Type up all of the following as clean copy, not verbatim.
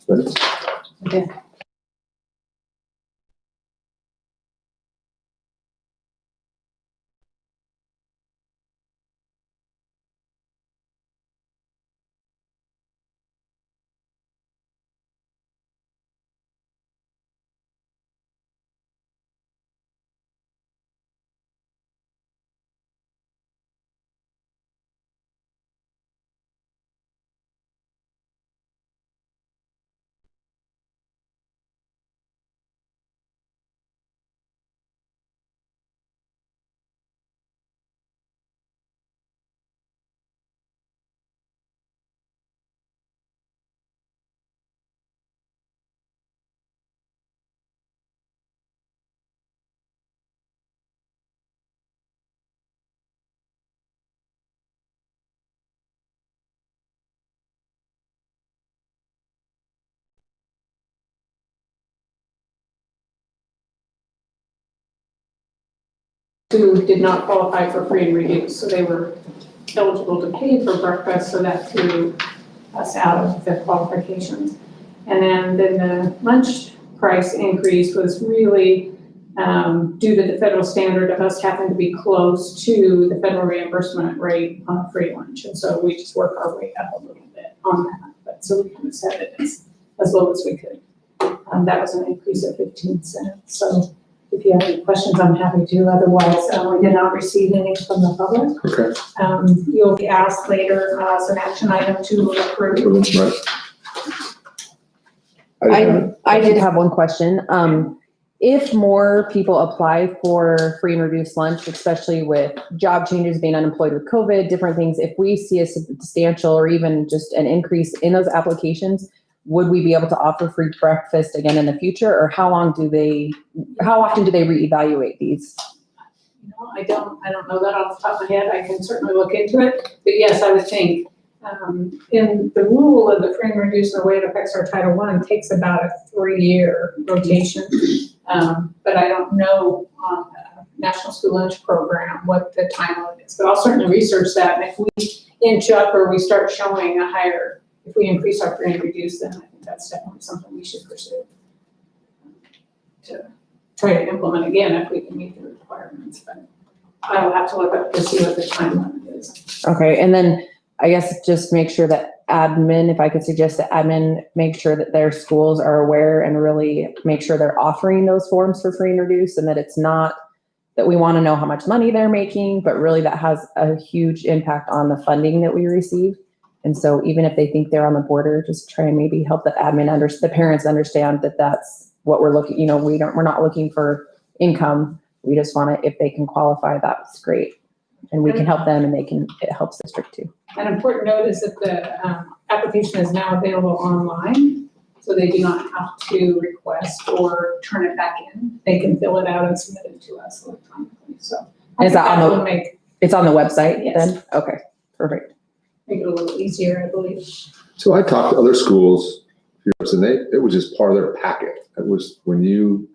Okay. Who did not qualify for free and reduced, so they were eligible to pay for breakfast, so that threw us out of the qualifications. And then the lunch price increase was really due to the federal standard of us having to be close to the federal reimbursement rate on a free lunch. And so we just work our way up a little bit on that. But so we kind of set it as low as we could. That was an increase of 15 cents. So if you have any questions, I'm happy to. Otherwise, we did not receive any from the public. Okay. You'll be asked later as an action item to approve. Right. I did have one question. If more people apply for free and reduced lunch, especially with job changes, being unemployed with COVID, different things, if we see a substantial or even just an increase in those applications, would we be able to offer free breakfast again in the future? Or how often do they reevaluate these? You know, I don't know that off the top of my head. I can certainly look into it. But yes, I would think in the rule of the free and reduced and the way it affects our Title I takes about a 3-year rotation. But I don't know on the National School Lunch Program what the timeline is. But I'll certainly research that. And if we inch up or we start showing a higher, if we increase our free and reduced, then I think that's definitely something we should pursue to try to implement again if we can meet the requirements. But I'll have to look up to see what the timeline is. Okay, and then I guess just make sure that admin, if I could suggest that admin make sure that their schools are aware and really make sure they're offering those forms for free and reduced, and that it's not that we want to know how much money they're making, but really that has a huge impact on the funding that we receive. And so even if they think they're on the border, just try and maybe help the admin the parents understand that that's what we're looking, you know, we're not looking for income. We just want to, if they can qualify, that's great. And we can help them and it helps the district too. An important note is that the application is now available online, so they do not have to request or turn it back in. They can fill it out and submit it to us electronically. So Is that on it's on the website Yes. then? Okay, perfect. make it a little easier, I believe. So I talked to other schools, and it was just part of their packet. It was when you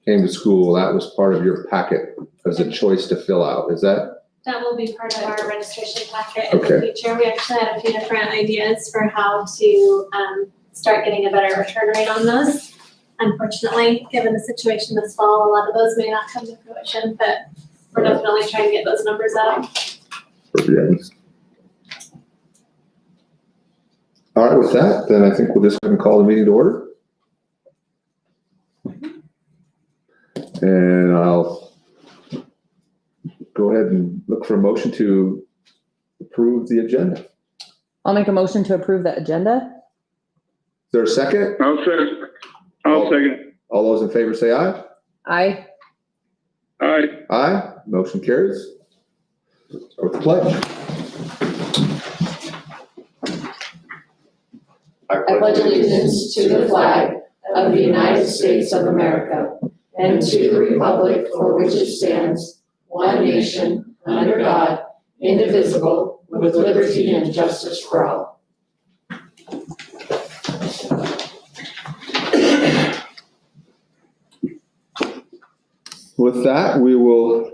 came to school, that was part of your packet as a choice to fill out. Is that? That will be part of our registration packet in the Okay. future. We actually had a few different ideas for how to start getting a better return rate on those. Unfortunately, given the situation this fall, a lot of those may not come to fruition, but we're definitely trying to get those numbers up. All right, with that, then I think we'll just go and call the meeting to order. And I'll go ahead and look for a motion to approve the agenda. Is I'll make a motion to approve the agenda. there a second? I'll second it. All those in favor say aye. Aye. Aye. Aye, motion carries. With the pledge. I pledge allegiance to the flag of the United States of America and to the republic for which it stands, one nation, under God, indivisible, with liberty and justice for all. With that, we will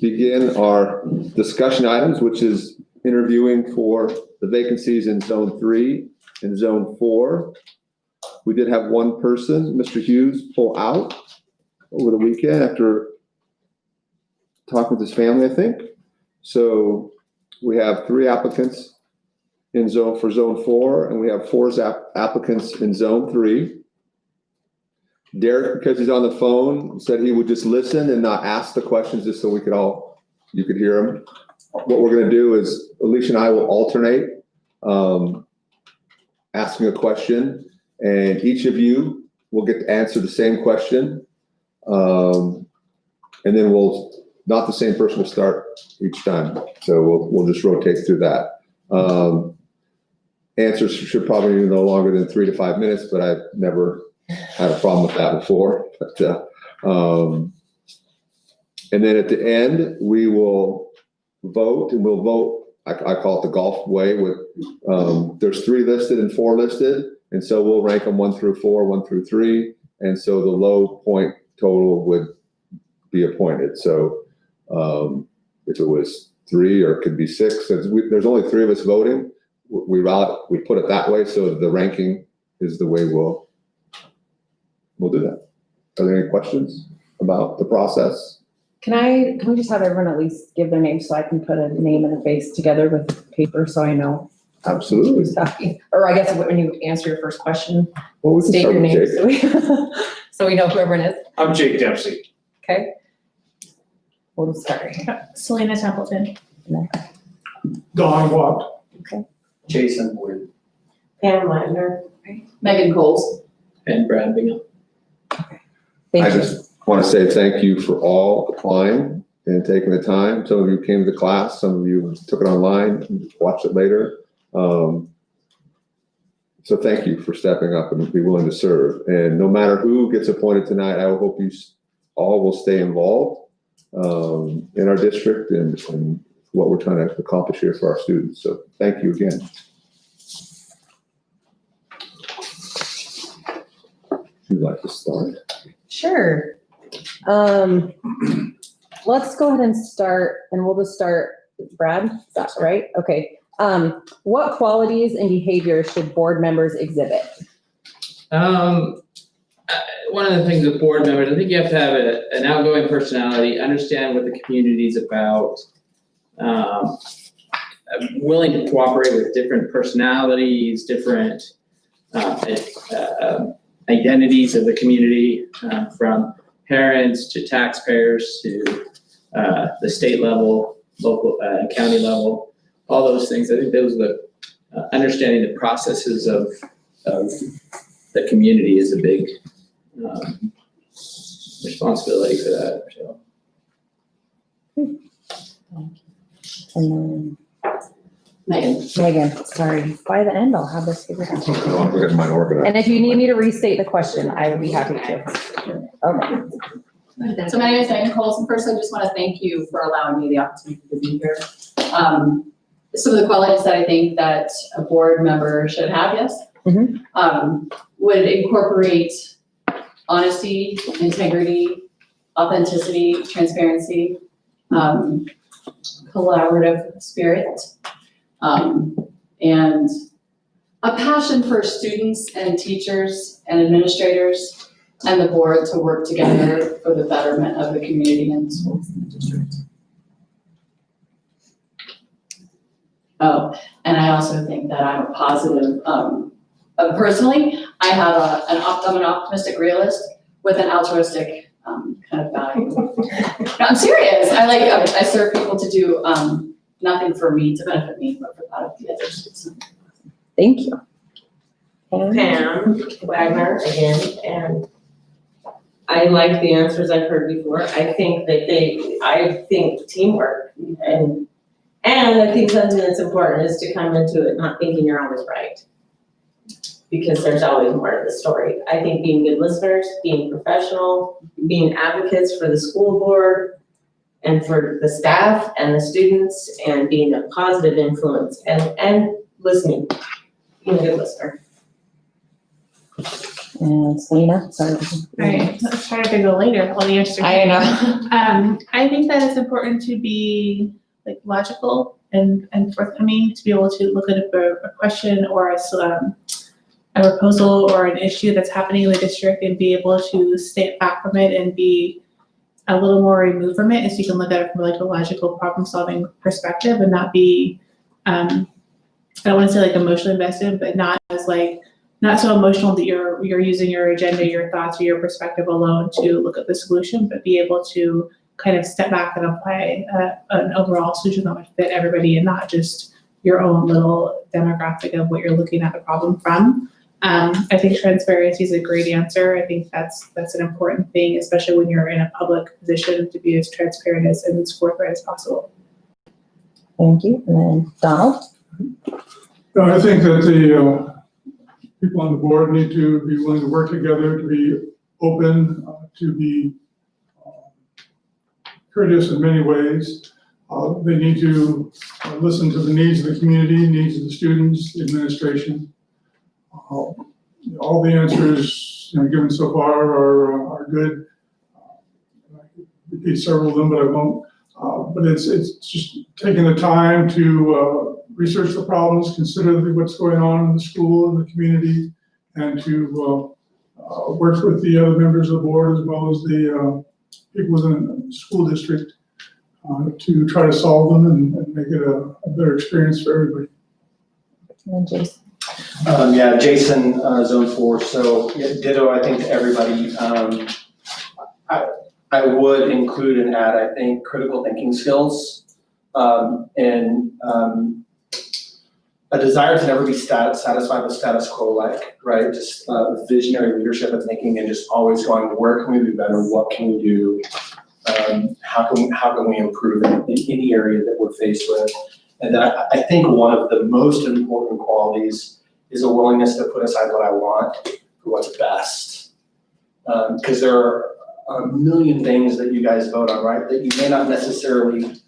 begin our discussion items, which is interviewing for the vacancies in Zone 3 in Zone 4. We did have one person, Mr. Hughes, pull out over the weekend after talking with his family, I think. So we have 3 applicants for Zone 4, and we have 4 applicants in Zone 3. Derek, because he's on the phone, said he would just listen and not ask the questions just so you could hear him. What we're gonna do is Alicia and I will alternate asking a question, and each of you will get to answer the same question. And then not the same person will start each time. So we'll just rotate through that. Answers should probably be no longer than 3 to 5 minutes, but I've never had a problem with that before. But, and then at the end, we will vote, and we'll vote, I call it the golf way, with there's 3 listed and 4 listed. And so we'll rank them 1 through 4, 1 through 3. And so the low point total would be appointed. So if it was 3 or it could be 6, there's only 3 of us voting. We put it that way, so the ranking is the way we'll do that. Are there any questions about the process? Can we just have everyone at least give their name so I can put a name and a face together with paper so I know Absolutely. who's talking? Or I guess when you answer your first question, Well, we can state start your with name Jake. so we know who everyone is. I'm Jake Dempsey. Okay. We'll just start right here. Selena Templeton. Don Watt. Jason Wood. Pam Ladner. Megan Coles. And Brad Bingham. Thank I you. just want to say thank you for all applying and taking the time. Some of you came to the class, some of you took it online, and watched it later. So thank you for stepping up and be willing to serve. And no matter who gets appointed tonight, I hope you all will stay involved in our district and what we're trying to accomplish here for our students. So thank you again. Would you like to start? Sure. Let's go ahead and start, and we'll just start, Brad, is that right? Okay. What qualities and behaviors should board members exhibit? One of the things with board members, I think you have to have an outgoing personality, understand what the community is about, willing to cooperate with different personalities, different identities of the community, from parents to taxpayers to the state level, local, county level, all those things. I think those are the understanding the processes of the community is a big responsibility for that. So. And Megan. then Megan, sorry. By the end, I'll have this figured out. I'll go ahead and mine organized. And if you need me to restate the question, I would be happy to. Okay. So my name is Megan Coles, and first I just want to thank you for allowing me the opportunity to be here. Some of the qualities that I think that a board member should have, yes, would incorporate honesty, integrity, authenticity, transparency, collaborative spirit, and a passion for students and teachers and administrators and the board to work together for the betterment of the community and the schools in the district. Oh, and I also think that I'm a positive, personally, I'm an optimistic realist with an altruistic kind of value. No, I'm serious. I serve people to do nothing for me, to benefit me, but for that of the others. So. Thank you. Pam Wagner again, and I like the answers I've heard before. I think teamwork and I think something that's important is to come into it not thinking you're always right. Because there's always more to the story. I think being good listeners, being professional, being advocates for the school board and for the staff and the students, and being a positive influence and listening, being a good listener. And Selena, sorry. Alright, I was trying to go later, all the answers. I know. I think that it's important to be like logical and forthcoming to be able to look at a question or a proposal or an issue that's happening in the district and be able to step back from it and be a little more removed from it, so you can look at it from like a logical problem-solving perspective and not be, I don't want to say like emotionally invested, but not as like, not so emotional that you're using your agenda, your thoughts, or your perspective alone to look at the solution, but be able to kind of step back and apply an overall solution that would fit everybody and not just your own little demographic of what you're looking at the problem from. I think transparency is a great answer. I think that's an important thing, especially when you're in a public position, to be as transparent and as forthright as possible. Thank you. And then Donald? No, I think that the people on the board need to be willing to work together, to be open, to be courteous in many ways. They need to listen to the needs of the community, needs of the students, the administration. All the answers given so far are good. I could repeat several of them, but I won't. But it's just taking the time to research the problems, consider what's going on in the school and the community, and to work with the other members of the board as well as the people within the school district to try to solve them and make it a better experience for everybody. And Jason? Yeah, Jason, Zone 4. So yeah, ditto, I think, to everybody. I would include and add, I think, critical thinking skills and a desire to never be satisfied with status quo, like, right? Just visionary leadership and thinking and just always going, where can we be better? What can we do? How can we improve in any area that we're faced with? And then I think one of the most important qualities is a willingness to put aside what I want for what's best. Because there are a million things that you guys vote on, right? That you may not necessarily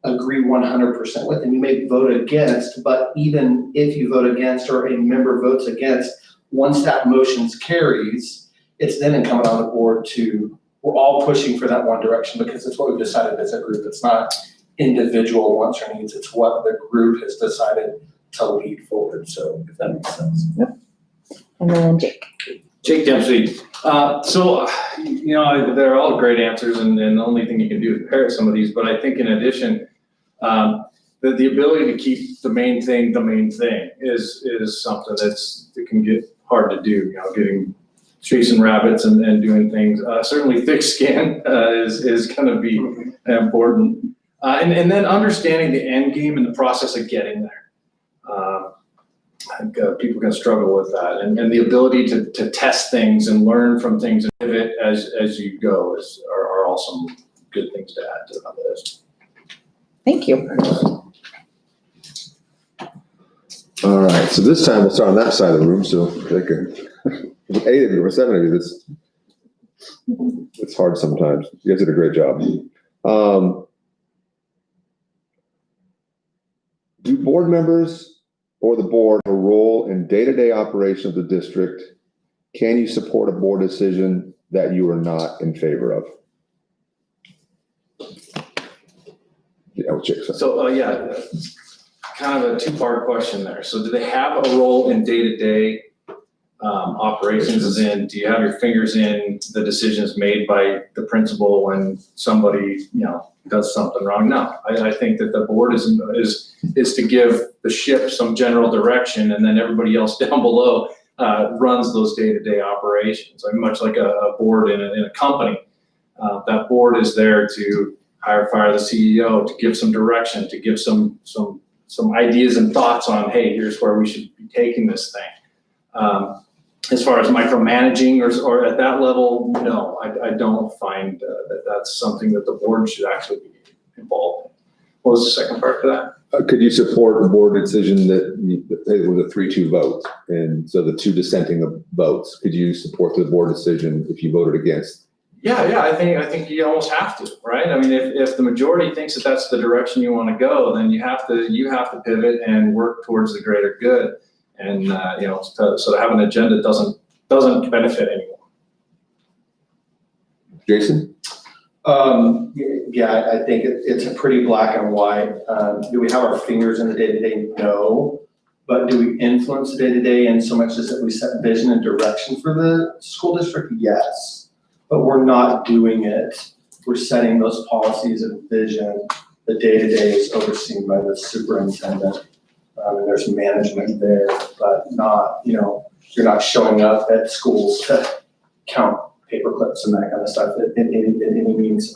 agree 100% with, and you may vote against, but even if you vote against or a member votes against, once that motion carries, it's then incumbent on the board to, we're all pushing for that one direction because it's what we've decided as a group. It's not individual wants or needs, it's what the group has decided to lead forward. So if that makes sense. Yep. And then Jake. Jake Dempsey. So, they're all great answers, and the only thing you can do is parrot some of these. But I think in addition, the ability to keep the main thing is something that can get hard to do. Getting chasing rabbits and doing things. Certainly, thick skin is going to be important, and then understanding the end game and the process of getting there. I think people can struggle with that, and the ability to test things and learn from things and pivot as you go are all some good things to add to the list. Thank you. All right, so this time we'll start on that side of the room, so they can, 8 of you or 7 of you, it's hard sometimes. You guys did a great job. Do board members or the board have a role in day-to-day operation of the district? Can you support a board decision that you are not in favor of? Yeah, we'll check. So, kind of a two-part question there. So do they have a role in day-to-day operations, as in, do you have your fingers in the decisions made by the principal when somebody, does something wrong? No, I think that the board is to give the ship some general direction, and then everybody else down below runs those day-to-day operations. I mean, much like a board in a company, that board is there to hire, fire the CEO, to give some direction, to give some ideas and thoughts on, hey, here's where we should be taking this thing. As far as micromanaging or at that level, no, I don't find that that's something that the board should actually be involved in. What was the second part to that? Could you support a board decision that it was a 3-2 vote, and so the 2 dissenting votes? Could you support the board decision if you voted against? Yeah, I think you almost have to, right? I mean, if the majority thinks that that's the direction you want to go, then you have to pivot and work towards the greater good. And so to have an agenda doesn't benefit anyone. Jason? Yeah, I think it's a pretty black and white. Do we have our fingers in the day-to-day? No. But do we influence the day-to-day in so much as that we set vision and direction for the school district? Yes. But we're not doing it. We're setting those policies and vision. The day-to-day is overseen by the superintendent. And there's management there, but not, you're not showing up at schools to count paper clips and that kind of stuff in any means.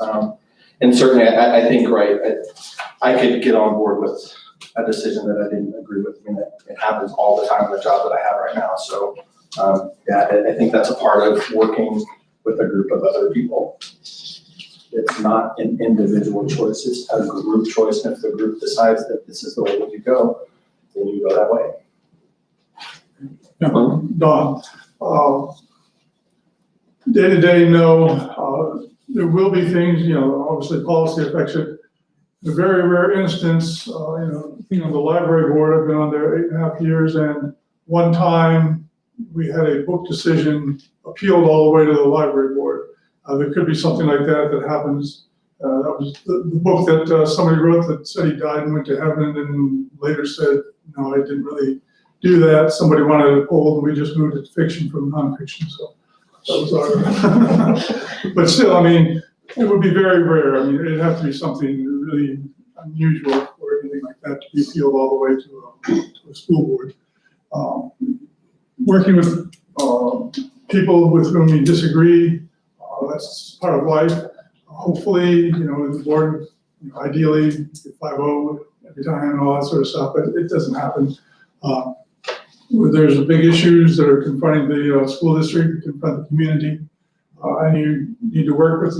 And certainly, I think, right, I could get on board with a decision that I didn't agree with. I mean, it happens all the time in the job that I have right now. So, yeah, I think that's a part of working with a group of other people. It's not an individual choice, it's a group choice. And if the group decides that this is the way that you go, then you go that way. Don, day-to-day, no. There will be things, obviously policy affects it. In a very rare instance, being on the library board, I've been on there 8.5 years, and one time we had a book decision appealed all the way to the library board. There could be something like that happens. That was the book that somebody wrote that said he died and went to heaven, and later said, no, I didn't really do that. Somebody wanted it pulled, and we just moved it to fiction from nonfiction. So that was our. But still, I mean, it would be very rare. I mean, it'd have to be something really unusual for anything like that to be appealed all the way to a school board. Working with people with whom you disagree, that's part of life. Hopefully, the board, ideally, 5-0 every time and all that sort of stuff, but it doesn't happen. There's big issues that are confronting the school district, confront the community, and you need to work with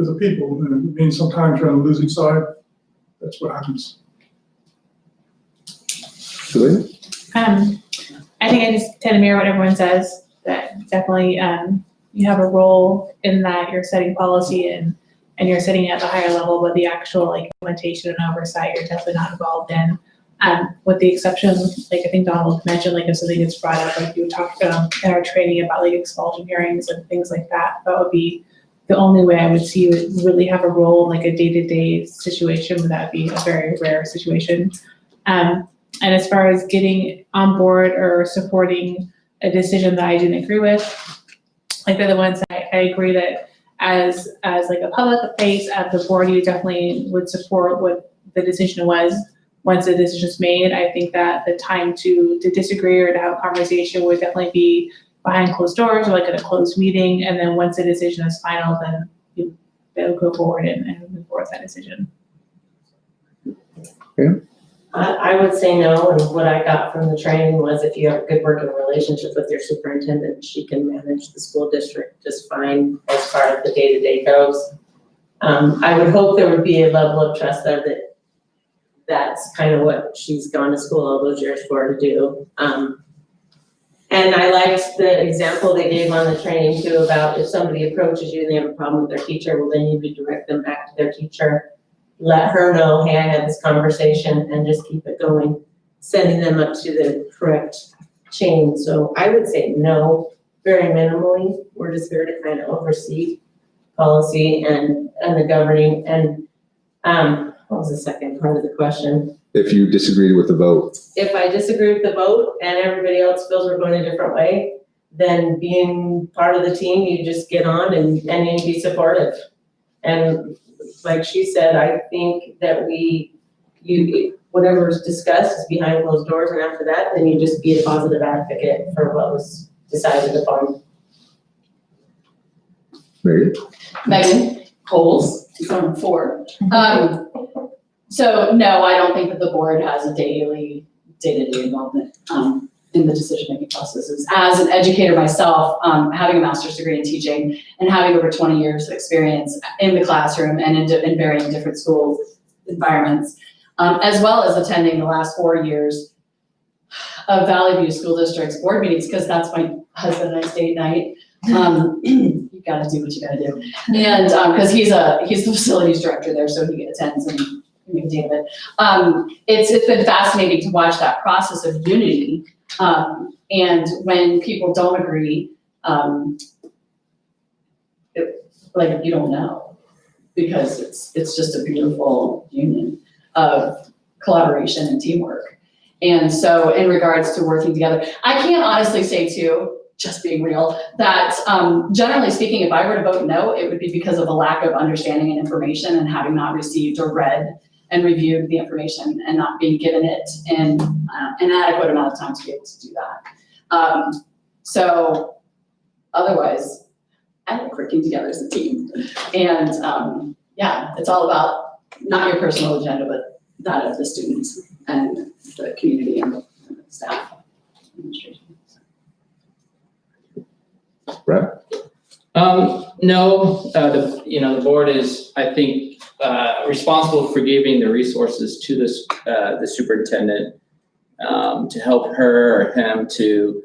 the people. And it means sometimes you're on the losing side. That's what happens. Celine? I think I just tend to mirror what everyone says, that definitely you have a role in that you're setting policy and you're sitting at the higher level, but the actual implementation and oversight you're definitely not involved in. With the exception, I think Donald mentioned, if something gets brought up, you talked in our training about expulsion hearings and things like that, that would be the only way I would see you would really have a role in a day-to-day situation, but that'd be a very rare situation. And as far as getting on board or supporting a decision that I didn't agree with, the other ones, I agree that as a public face at the board, you definitely would support what the decision was. Once the decision is made, I think that the time to disagree or to have a conversation would definitely be behind closed doors or in a closed meeting. And then once the decision is final, then they'll go forward and move forward with that decision. Okay. I would say no, and what I got from the training was if you have a good working relationship with your superintendent, she can manage the school district just fine as far as the day-to-day goes. I would hope there would be a level of trust there that that's kind of what she's gone to school all those years for to do. And I liked the example they gave on the training too about if somebody approaches you and they have a problem with their teacher, well then you redirect them back to their teacher. Let her know, hey, I had this conversation, and just keep it going, sending them up to the correct chain. So I would say no, very minimally. We're just here to kind of oversee policy and the governing. And what was the second part of the question? If you disagreed with the vote. If I disagree with the vote and everybody else feels we're going a different way, then being part of the team, you just get on and you be supportive. And like she said, I think that whatever's discussed is behind closed doors, and after that, then you just be a positive advocate for what was decided upon. Megan Coles, zone 4. So no, I don't think that the board has a day-to-day involvement in the decision-making processes. As an educator myself, having a master's degree in teaching and having over 20 years of experience in the classroom and in varying different school environments, as well as attending the last 4 years of Valley View School District's board meetings, because that's my husband and I's date night. You gotta do what you gotta do. And because he's the facilities director there, so he attends and make a deal of it. It's been fascinating to watch that process of unity. And when people don't agree, you don't know. because it's just a beautiful union of collaboration and teamwork. And so in regards to working together, I can't honestly say too, just being real, that generally speaking, if I were to vote no, it would be because of a lack of understanding and information and having not received or read and reviewed the information and not being given it in an adequate amount of time to be able to do that. So otherwise, I like working together as a team. And yeah, it's all about not your personal agenda, but that of the students and the community and the staff. Administration. Brett? No, the board is, I think, responsible for giving the resources to the superintendent to help her or him to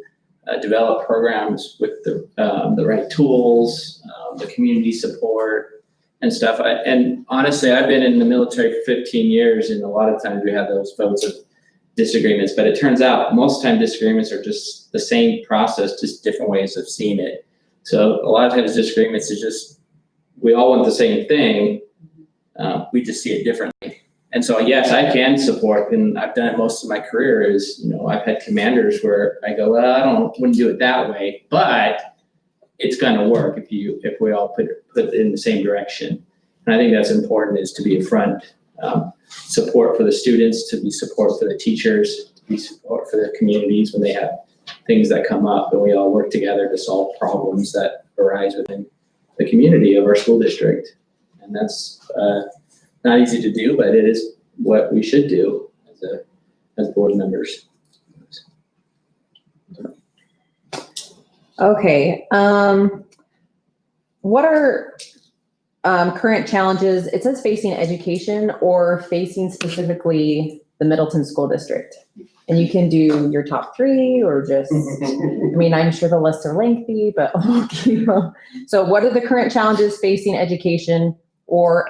develop programs with the right tools, the community support and stuff. And honestly, I've been in the military for 15 years, and a lot of times we have those votes of disagreements, but it turns out most time disagreements are just the same process, just different ways of seeing it. So a lot of times disagreements is just, we all want the same thing, we just see it differently. And so yes, I can support, and I've done it most of my career, is, I've had commanders where I go, well, wouldn't do it that way, but it's gonna work if we all put it in the same direction. And I think that's important, is to be upfront, support for the students, to be support for the teachers, to be support for the communities when they have things that come up, and we all work together to solve problems that arise within the community of our school district. And that's not easy to do, but it is what we should do as board members. Okay, what are current challenges? It says facing education or facing specifically the Middleton School District. And you can do your top 3 or just, I'm sure the lists are lengthy, but so what are the current challenges facing education or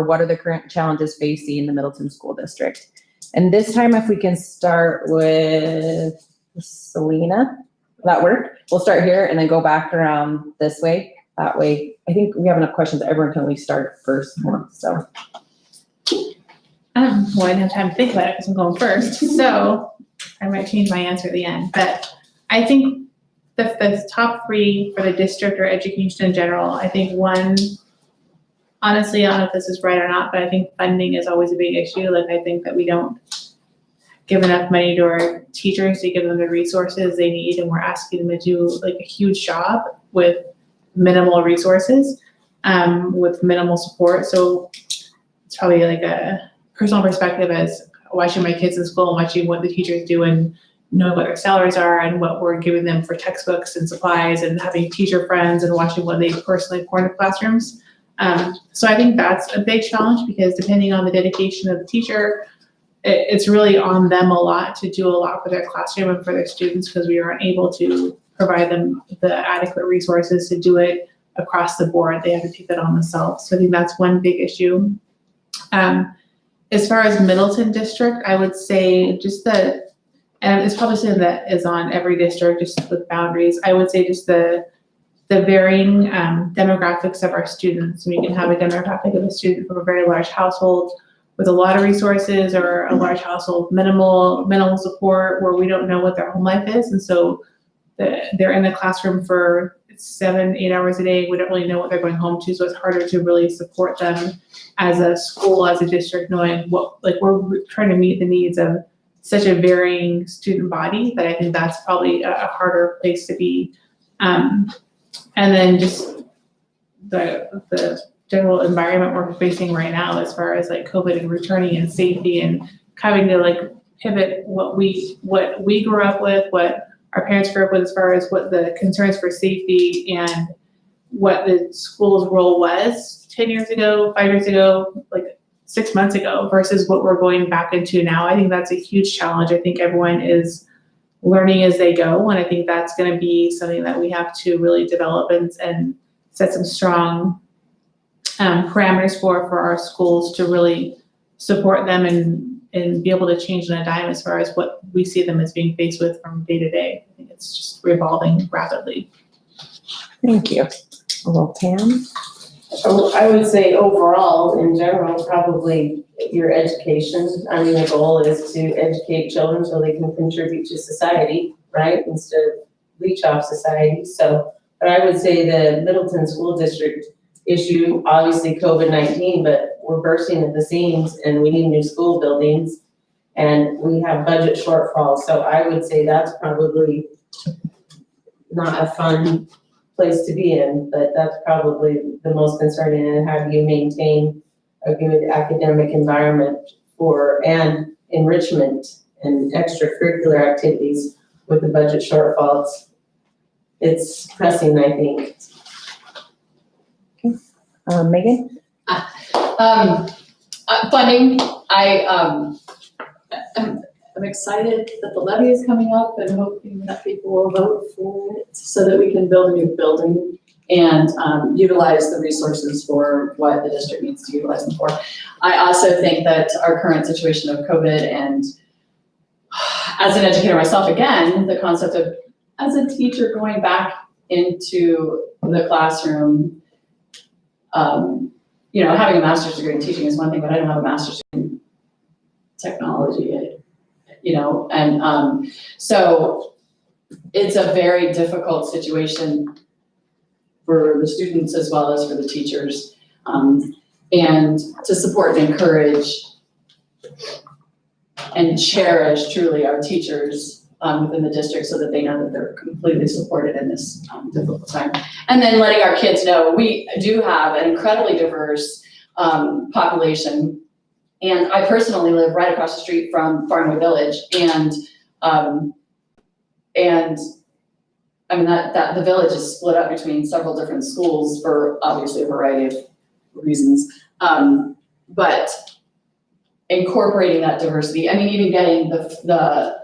what are the current challenges facing the Middleton School District? And this time, if we can start with Selena, that work? We'll start here and then go back around this way. That way, I think we have enough questions. Everyone can at least start first. So. Well, I didn't have time to think about it because I'm going first. So I might change my answer at the end. But I think the top 3 for the district or education in general, I think one, honestly, I don't know if this is right or not, but I think funding is always a big issue. Like, I think that we don't give enough money to our teachers to give them the resources they need, and we're asking them to do like a huge job with minimal resources, with minimal support. So it's probably like a personal perspective as watching my kids in school and watching what the teachers do and knowing what their salaries are and what we're giving them for textbooks and supplies and having teacher friends and watching what they personally pour into classrooms. So I think that's a big challenge, because depending on the dedication of the teacher, it's really on them a lot to do a lot for their classroom and for their students, because we aren't able to provide them the adequate resources to do it across the board. They have to take that on themselves. So I think that's one big issue. As far as Middleton district, I would say and it's probably something that is on every district, just with boundaries. I would say just the varying demographics of our students. We can have a demographic of a student from a very large household with a lot of resources, or a large household minimal support, where we don't know what their home life is, and so they're in the classroom for 7-8 hours a day. We don't really know what they're going home to, so it's harder to really support them as a school, as a district, knowing we're trying to meet the needs of such a varying student body, that I think that's probably a harder place to be. And then just the general environment we're facing right now, as far as like COVID and returning and safety, and having to like pivot what we grew up with, what our parents grew up with, as far as what the concerns for safety and what the school's role was 10 years ago, 5 years ago, like 6 months ago, versus what we're going back into now. I think that's a huge challenge. I think everyone is learning as they go, and I think that's going to be something that we have to really develop and set some strong parameters for our schools to really support them and be able to change on a dime as far as what we see them as being faced with from day to day. I think it's just revolving rapidly. Thank you. Well, Tam? So I would say overall, in general, probably your education. I mean, the goal is to educate children so they can contribute to society, right? Instead of leech off society. So, but I would say the Middleton School District issue, obviously COVID-19, but we're bursting at the seams and we need new school buildings and we have budget shortfalls. So I would say that's probably not a fun place to be in, but that's probably the most concerning. And how do you maintain a good academic environment and enrichment and extracurricular activities with the budget shortfalls? It's pressing, I think. Megan? Funding, I'm excited that the levy is coming up and hoping that people will vote for it so that we can build a new building and utilize the resources for what the district needs to utilize them for. I also think that our current situation of COVID and as an educator myself, again, the concept of as a teacher going back into the classroom, having a master's degree in teaching is one thing, but I don't have a master's degree in technology, so it's a very difficult situation for the students as well as for the teachers, and to support and encourage and cherish truly our teachers within the district so that they know that they're completely supported in this difficult time. And then letting our kids know we do have an incredibly diverse population. And I personally live right across the street from Farmway Village, and I mean that the village is split up between several different schools for obviously a variety of reasons. But incorporating that diversity, I mean, even getting the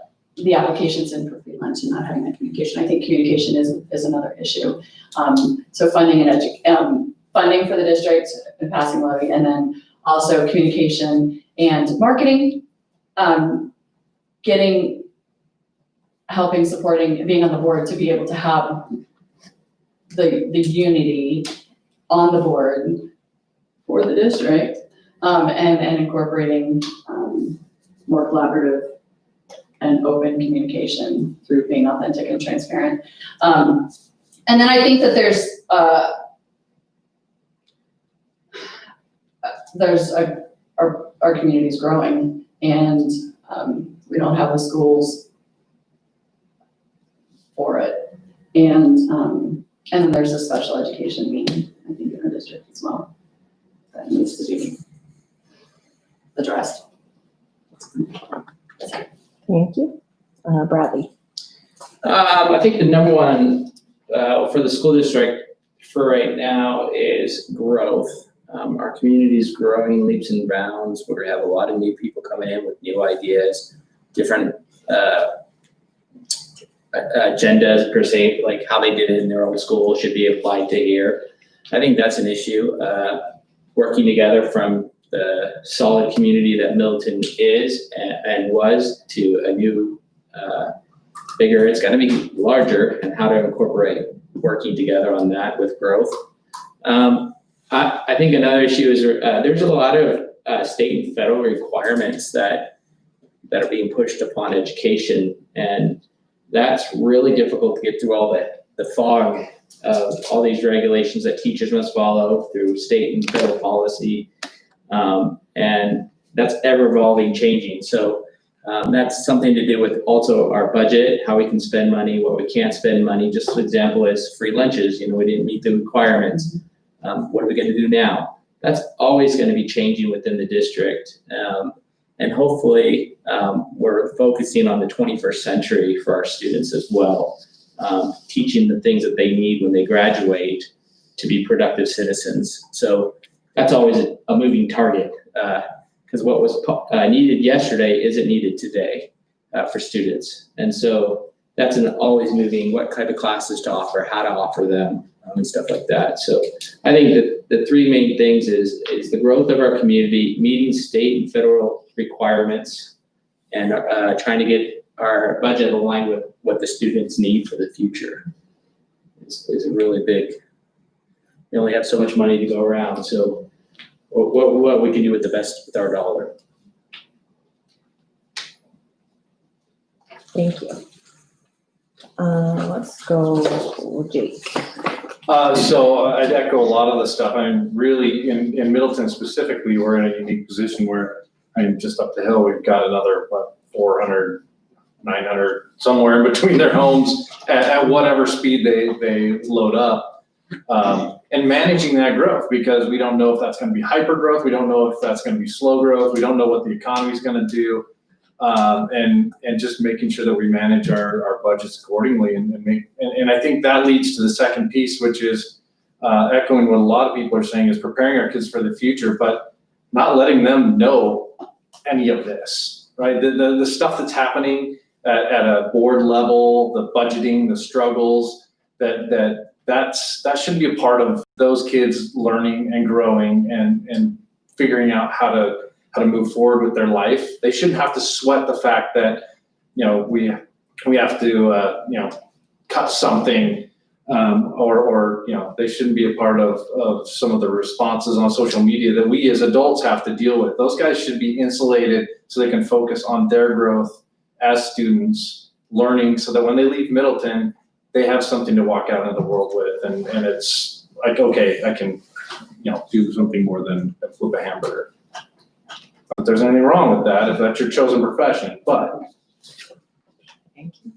applications in for free lunch and not having that communication. I think communication is another issue. So funding and funding for the district and passing levy, and then also communication and marketing, helping, supporting, being on the board to be able to have the unity on the board for the district, and incorporating more collaborative and open communication through being authentic and transparent. And then I think that our community's growing, and we don't have the schools for it. And then there's a special education need, I think, in our district as well that needs to be addressed. Thank you. Bradley? I think the number one for the school district for right now is growth. Our community is growing leaps and bounds. We have a lot of new people coming in with new ideas, different agendas per se, like how they did it in their own school should be applied to here. I think that's an issue. Working together from the solid community that Middleton is and was to a new, bigger, it's gonna be larger, and how to incorporate working together on that with growth. I think another issue is there's a lot of state and federal requirements that are being pushed upon education, and that's really difficult to get through all the fog of all these regulations that teachers must follow through state and federal policy. And that's ever evolving, changing. So that's something to do with also our budget, how we can spend money, what we can't spend money. Just an example is free lunches. We didn't meet the requirements. What are we going to do now? That's always going to be changing within the district. And hopefully we're focusing on the 21st century for our students as well, teaching the things that they need when they graduate to be productive citizens. So that's always a moving target, because what was needed yesterday isn't needed today for students. And so that's an always moving, what kind of classes to offer, how to offer them, and stuff like that. So I think that the three main things is the growth of our community, meeting state and federal requirements, and trying to get our budget aligned with what the students need for the future is a really big We only have so much money to go around, so what we can do with our dollar. Thank you. Let's go, Jake. So I'd echo a lot of the stuff. I'm really, in Middleton specifically, we're in a unique position where I'm just up the hill, we've got another, 400, 900, somewhere in between their homes at whatever speed they load up. And managing that growth, because we don't know if that's gonna be hyper growth, we don't know if that's gonna be slow growth, we don't know what the economy's gonna do. And just making sure that we manage our budgets accordingly and I think that leads to the second piece, which is echoing what a lot of people are saying, is preparing our kids for the future, but not letting them know any of this, right? The stuff that's happening at a board level, the budgeting, the struggles, that should be a part of those kids learning and growing and figuring out how to move forward with their life. They shouldn't have to sweat the fact that, we have to, cut something, or they shouldn't be a part of some of the responses on social media that we as adults have to deal with. Those guys should be insulated so they can focus on their growth as students, learning, so that when they leave Middleton, they have something to walk out into the world with, and it's like, okay, I can, do something more than flip a hamburger. Not that there's anything wrong with that if that's your chosen profession, but. Thank you.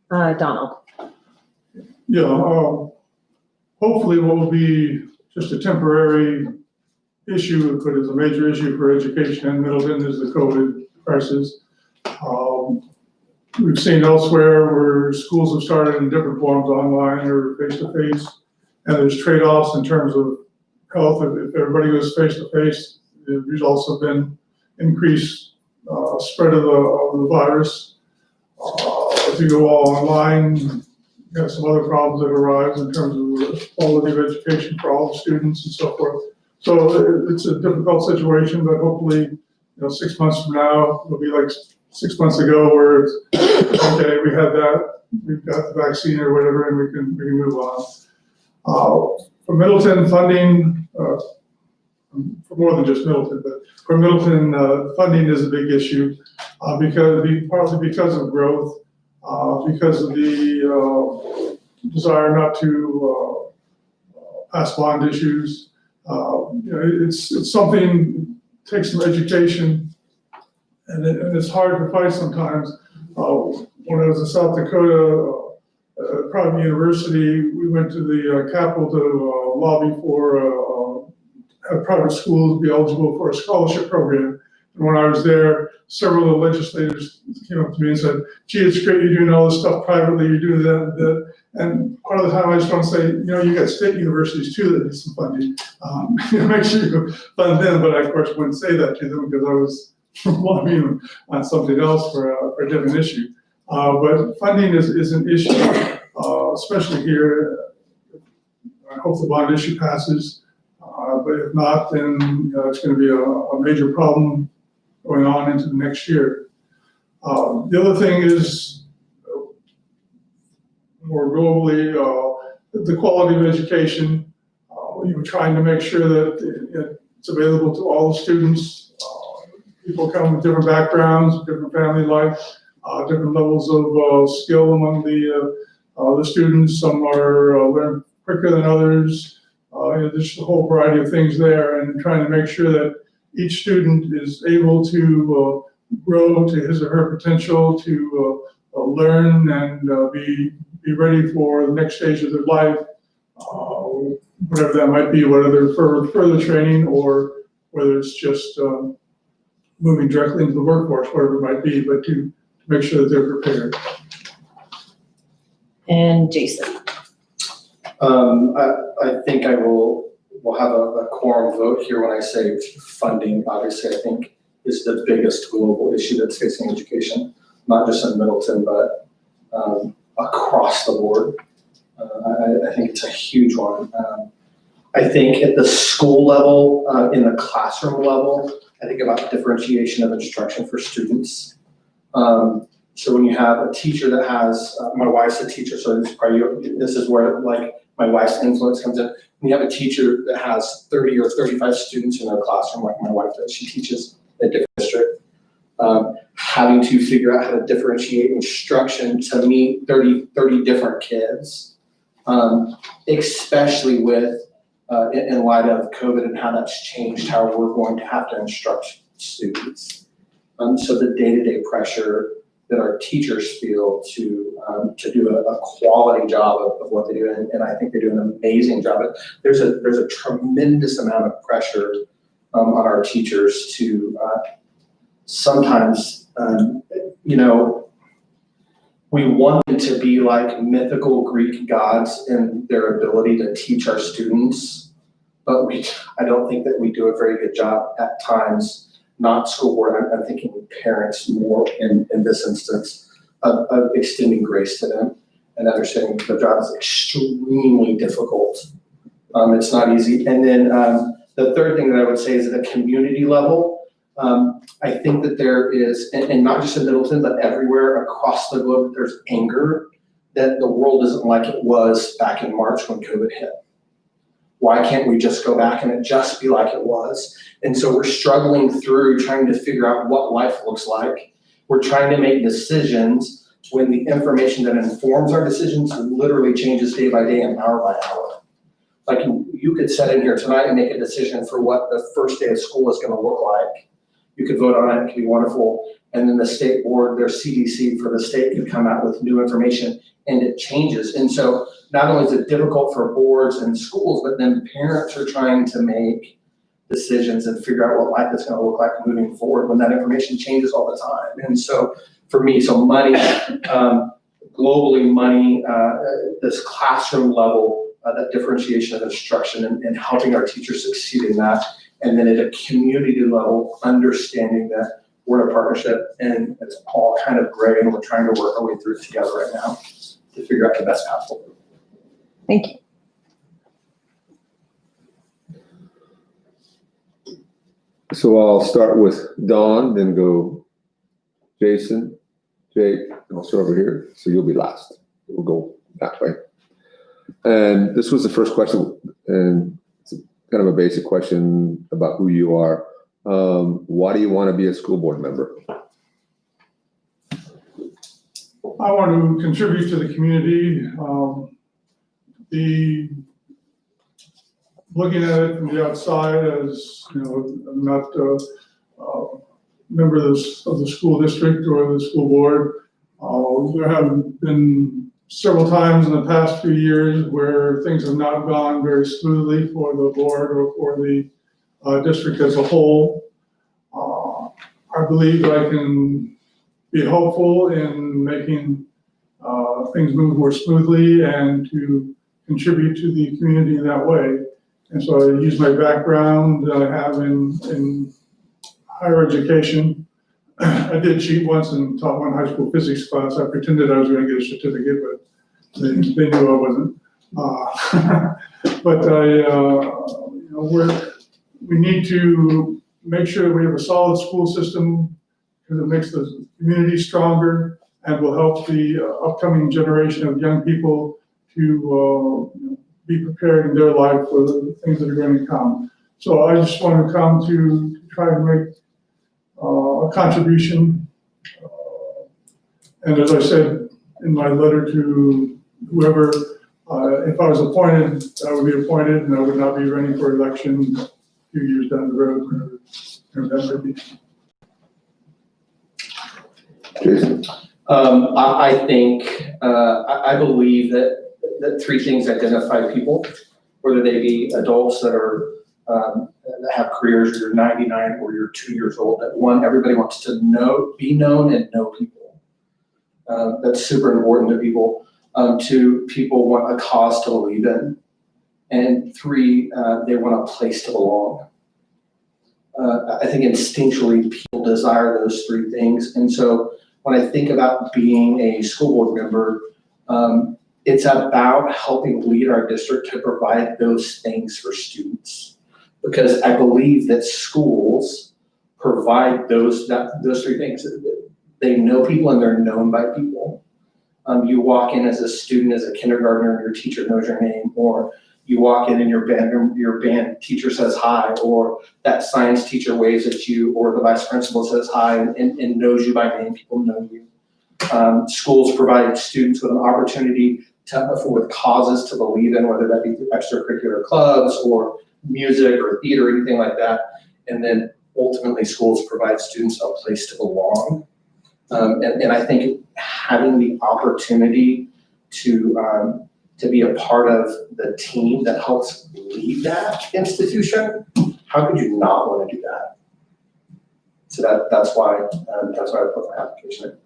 Donald. Yeah, hopefully what will be just a temporary issue, but is a major issue for education in Middleton, is the COVID crisis. We've seen elsewhere where schools have started in different forms, online or face-to-face, and there's trade-offs in terms of health. If everybody goes face-to-face, the results have been increased spread of the virus. If you go all online, you have some other problems that arise in terms of the quality of education for all the students and so forth. So it's a difficult situation, but hopefully, 6 months from now, it'll be like 6 months ago where it's, okay, we have that, we've got the vaccine or whatever, and we can move on. For Middleton funding, for more than just Middleton, but for Middleton, funding is a big issue partly because of growth, because of the desire not to pass bond issues. It's something, takes some education, and it's hard to fight sometimes. When I was in South Dakota, private university, we went to the Capitol to lobby for have private schools be eligible for a scholarship program. And when I was there, several of the legislators came up to me and said, gee, it's great you're doing all this stuff privately, you're doing that. And part of the time I just want to say, you got state universities too that need some funding. Make sure you fund them, but I of course wouldn't say that to them because I was lobbying on something else for a different issue. But funding is an issue, especially here. I hope the bond issue passes. But if not, then it's going to be a major problem going on into the next year. The other thing is, more globally, the quality of education. We're trying to make sure that it's available to all the students. People come with different backgrounds, different family life, different levels of skill among the students. Some are learn quicker than others. There's a whole variety of things there, and trying to make sure that each student is able to grow to his or her potential, to learn and be ready for the next stage of their life, whatever that might be, whether they're further training or whether it's just moving directly into the workforce, whatever it might be, but to make sure that they're prepared. And Jason. I think we'll have a quorum vote here when I say funding. Obviously, I think is the biggest global issue that's facing education, not just in Middleton, but across the board. I think it's a huge one. I think at the school level, in the classroom level, I think about differentiation of instruction for students. So when you have a teacher that has, my wife's a teacher, so this is where like my wife's influence comes in. When you have a teacher that has 30 or 35 students in their classroom, like my wife does, she teaches a different district. Having to figure out how to differentiate instruction to meet 30 different kids, especially with, in light of COVID and how that's changed how we're going to have to instruct students. So the day-to-day pressure that our teachers feel to do a quality job of what they do, and I think they do an amazing job. There's a tremendous amount of pressure on our teachers to sometimes, we want them to be like mythical Greek gods in their ability to teach our students, but I don't think that we do a very good job at times. Not school board, I'm thinking parents more in this instance of extending grace to them and understanding the job is extremely difficult. It's not easy. And then the third thing that I would say is at a community level, I think that there is, and not just in Middleton, but everywhere across the globe, there's anger that the world isn't like it was back in March when COVID hit. Why can't we just go back and it just be like it was? And so we're struggling through trying to figure out what life looks like. We're trying to make decisions when the information that informs our decisions literally changes day by day and hour by hour. Like you could sit in here tonight and make a decision for what the first day of school is going to look like. You could vote on it, it could be wonderful. And then the state board, their CDC for the state could come out with new information and it changes. And so not only is it difficult for boards and schools, but then parents are trying to make decisions and figure out what life is going to look like moving forward when that information changes all the time. And so for me, so money, globally money, this classroom level, that differentiation of instruction and helping our teachers succeed in that. And then at a community level, understanding that we're in a partnership and it's all kind of gray and we're trying to work our way through it together right now to figure out the best path forward. Thank you. So I'll start with Dawn, then go Jason, Jake, and I'll start over here. So you'll be last. We'll go that way. And this was the first question, and it's kind of a basic question about who you are. Why do you want to be a school board member? I want to contribute to the community. Looking at it from the outside, as you know, I'm not a member of the school district or the school board. There have been several times in the past few years where things have not gone very smoothly for the board or for the district as a whole. I believe I can be helpful in making things move more smoothly and to contribute to the community in that way. And so I use my background that I have in higher education. I did cheat once and taught one high school physics class. I pretended I was going to get a certificate, but they knew I wasn't. But we need to make sure that we have a solid school system because it makes the community stronger and will help the upcoming generation of young people to be prepared in their life for the things that are going to come. So I just want to come to try to make a contribution. And as I said in my letter to whoever, if I was appointed, I would be appointed and I would not be running for election a few years down the road. That may be. Jason? I think, I believe that three things identify people, whether they be adults that are that have careers, you're 99 or you're 2 years old. That one, everybody wants to know, be known and know people. That's super important to people. Two, people want a cause to believe in. And three, they want a place to belong. I think instinctually people desire those three things. And so when I think about being a school board member, it's about helping lead our district to provide those things for students. Because I believe that schools provide those three things. They know people and they're known by people. You walk in as a student, as a kindergartner, and your teacher knows your name, or you walk in and your band teacher says hi, or that science teacher waves at you, or the vice principal says hi and knows you by name, people know you. Schools provide students with an opportunity with causes to believe in, whether that be through extracurricular clubs or music or theater or anything like that. And then ultimately schools provide students a place to belong. And I think having the opportunity to be a part of the team that helps lead that institution, how could you not want to do that? So that's why I put my application in.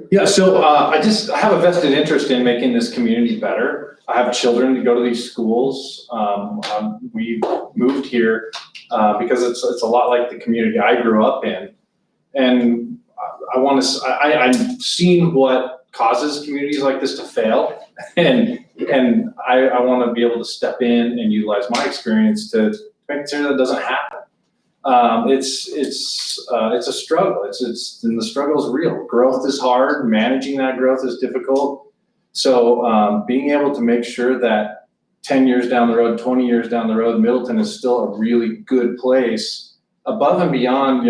Yeah, so I have a vested interest in making this community better. I have children to go to these schools. We moved here because it's a lot like the community I grew up in. And I'm seeing what causes communities like this to fail. And I want to be able to step in and utilize my experience to make sure that doesn't happen. It's a struggle. And the struggle is real. Growth is hard. Managing that growth is difficult. So being able to make sure that 10 years down the road, 20 years down the road, Middleton is still a really good place above and beyond,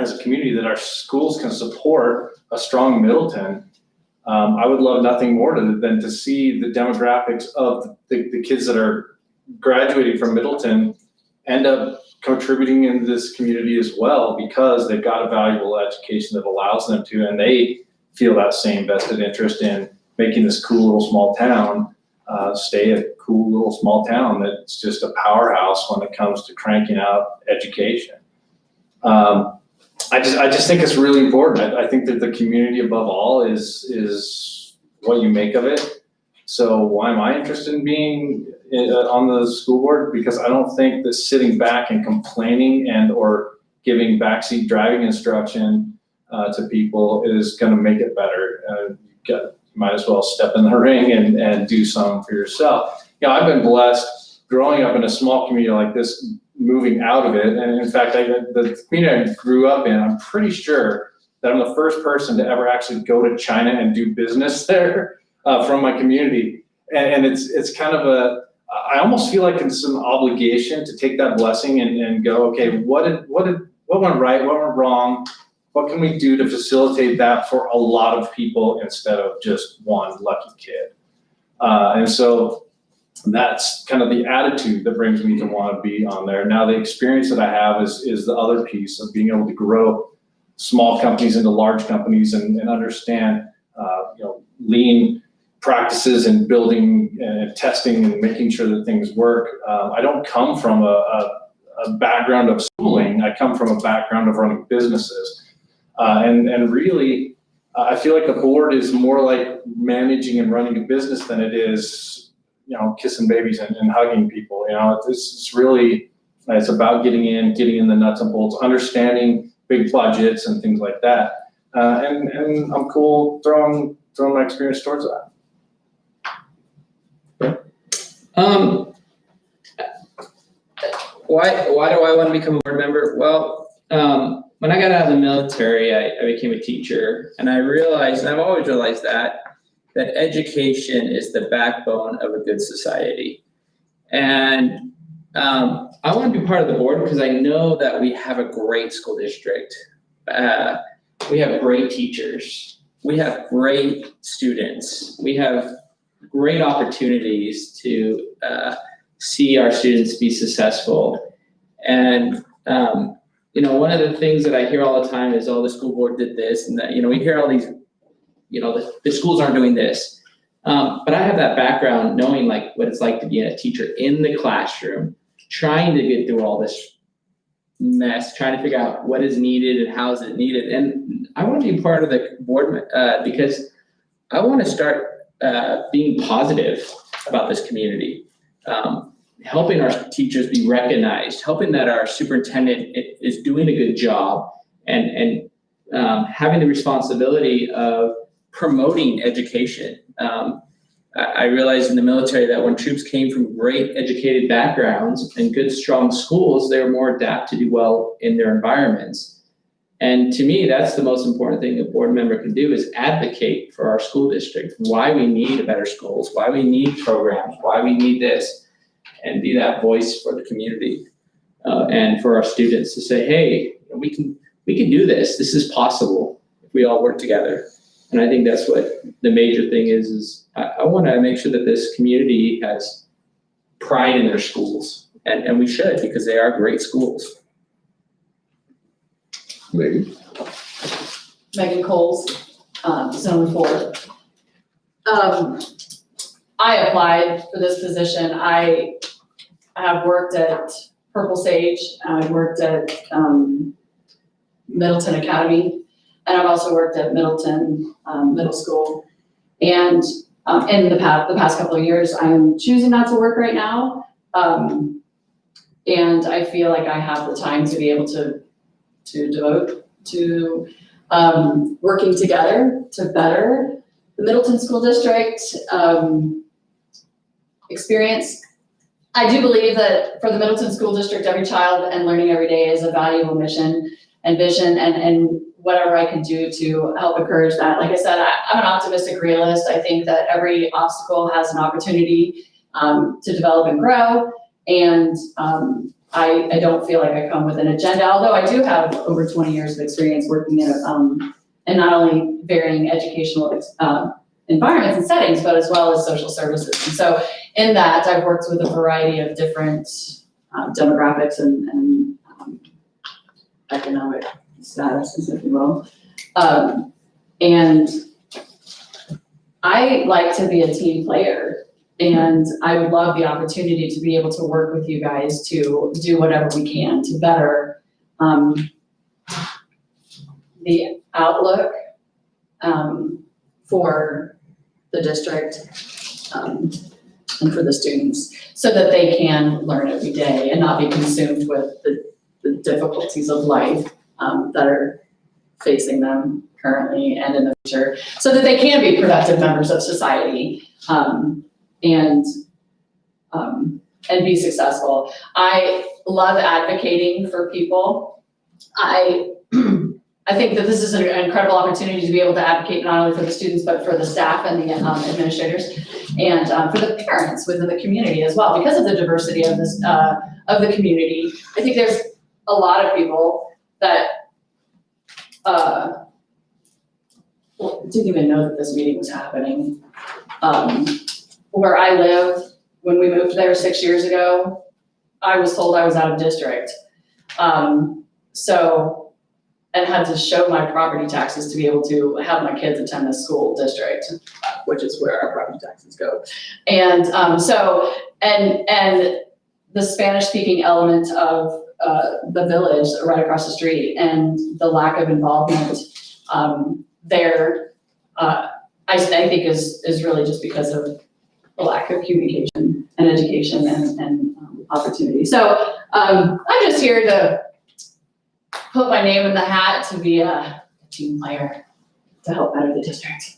as a community, that our schools can support a strong Middleton. I would love nothing more than to see the demographics of the kids that are graduating from Middleton end up contributing in this community as well, because they've got a valuable education that allows them to, and they feel that same vested interest in making this cool little small town stay a cool little small town that's just a powerhouse when it comes to cranking out education. I just think it's really important. I think that the community above all is what you make of it. So why am I interested in being on the school board? Because I don't think that sitting back and complaining or giving backseat driving instruction to people is going to make it better. You might as well step in the ring and do something for yourself. I've been blessed growing up in a small community like this, moving out of it. And in fact, the community I grew up in, I'm pretty sure that I'm the first person to ever actually go to China and do business there from my community. And it's kind of I almost feel like it's an obligation to take that blessing and go, okay, what went right, what went wrong? What can we do to facilitate that for a lot of people instead of just one lucky kid? And so that's kind of the attitude that brings me to want to be on there. Now, the experience that I have is the other piece of being able to grow small companies into large companies and understand, lean practices and building and testing and making sure that things work. I don't come from a background of schooling. I come from a background of running businesses. And really, I feel like a board is more like managing and running a business than it is, kissing babies and hugging people. It's about getting in the nuts and bolts, understanding big budgets and things like that. And I'm cool throwing my experience towards that. Why do I want to become a board member? Well, when I got out of the military, I became a teacher, and I realized, and I've always realized that education is the backbone of a good society. And I want to be part of the board because I know that we have a great school district. We have great teachers. We have great students. We have great opportunities to see our students be successful. And one of the things that I hear all the time is, oh, the school board did this, and that, we hear all these, the schools aren't doing this. But I have that background knowing what it's like to be a teacher in the classroom, trying to get through all this mess, trying to figure out what is needed and how is it needed. And I want to be part of the board because I want to start being positive about this community, helping our teachers be recognized, helping that our superintendent is doing a good job, and having the responsibility of promoting education. I realized in the military that when troops came from great educated backgrounds and good, strong schools, they were more apt to do well in their environments. And to me, that's the most important thing a board member can do is advocate for our school district, why we need better schools, why we need programs, why we need this, and be that voice for the community. And for our students to say, hey, we can do this. This is possible if we all work together. And I think that's what the major thing is I want to make sure that this community has pride in their schools. And we should, because they are great schools. Megan? Megan Coles, Zone 4. I applied for this position. I have worked at Purple Sage, I've worked at Middleton Academy, and I've also worked at Middleton Middle School. And in the past couple of years, I'm choosing not to work right now. And I feel like I have the time to be able to devote to working together to better the Middleton School District experience. I do believe that for the Middleton School District, every child and learning every day is a valuable mission and vision, and whatever I can do to help encourage that. Like I said, I'm an optimistic realist. I think that every obstacle has an opportunity to develop and grow. And I don't feel like I come with an agenda, although I do have over 20 years of experience working in not only varying educational environments and settings, but as well as social services. And so in that, I've worked with a variety of different demographics and economic statuses, if you will. And I like to be a team player. And I would love the opportunity to be able to work with you guys to do whatever we can to better the outlook for the district and for the students, so that they can learn every day and not be consumed with the difficulties of life that are facing them currently and in the future, so that they can be productive members of society. And be successful. I love advocating for people. I think that this is an incredible opportunity to be able to advocate not only for the students, but for the staff and the administrators, and for the parents within the community as well, because of the diversity of this of the community. I think there's a lot of people that didn't even know that this meeting was happening. Where I live, when we moved there 6 years ago, I was told I was out of district. And had to show my property taxes to be able to have my kids attend the school district, which is where our property taxes go. And and the Spanish-speaking element of the village right across the street and the lack of involvement there, I think is really just because of the lack of communication and education and opportunity. So I'm just here to put my name in the hat to be a team player to help better the district.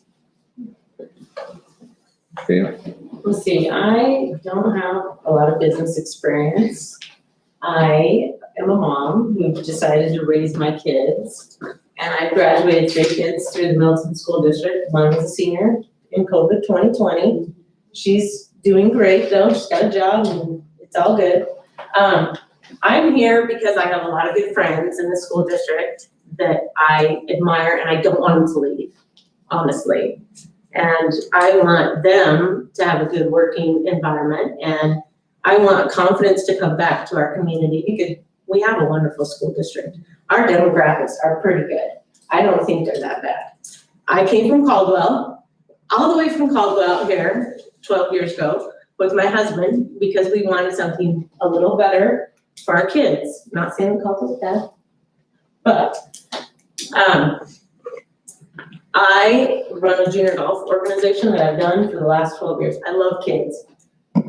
Pam? Let's see, I don't have a lot of business experience. I am a mom who decided to raise my kids, and I graduated 3 kids through the Middleton School District. One was a senior in COVID 2020. She's doing great though. She's got a job and it's all good. I'm here because I have a lot of good friends in the school district that I admire and I don't want them to leave, honestly. And I want them to have a good working environment, and I want confidence to come back to our community because we have a wonderful school district. Our demographics are pretty good. I don't think they're that bad. I came from Caldwell, all the way from Caldwell here 12 years ago with my husband because we wanted something a little better for our kids. Not saying Caldwell's bad, but I run a junior golf organization that I've done for the last 12 years. I love kids.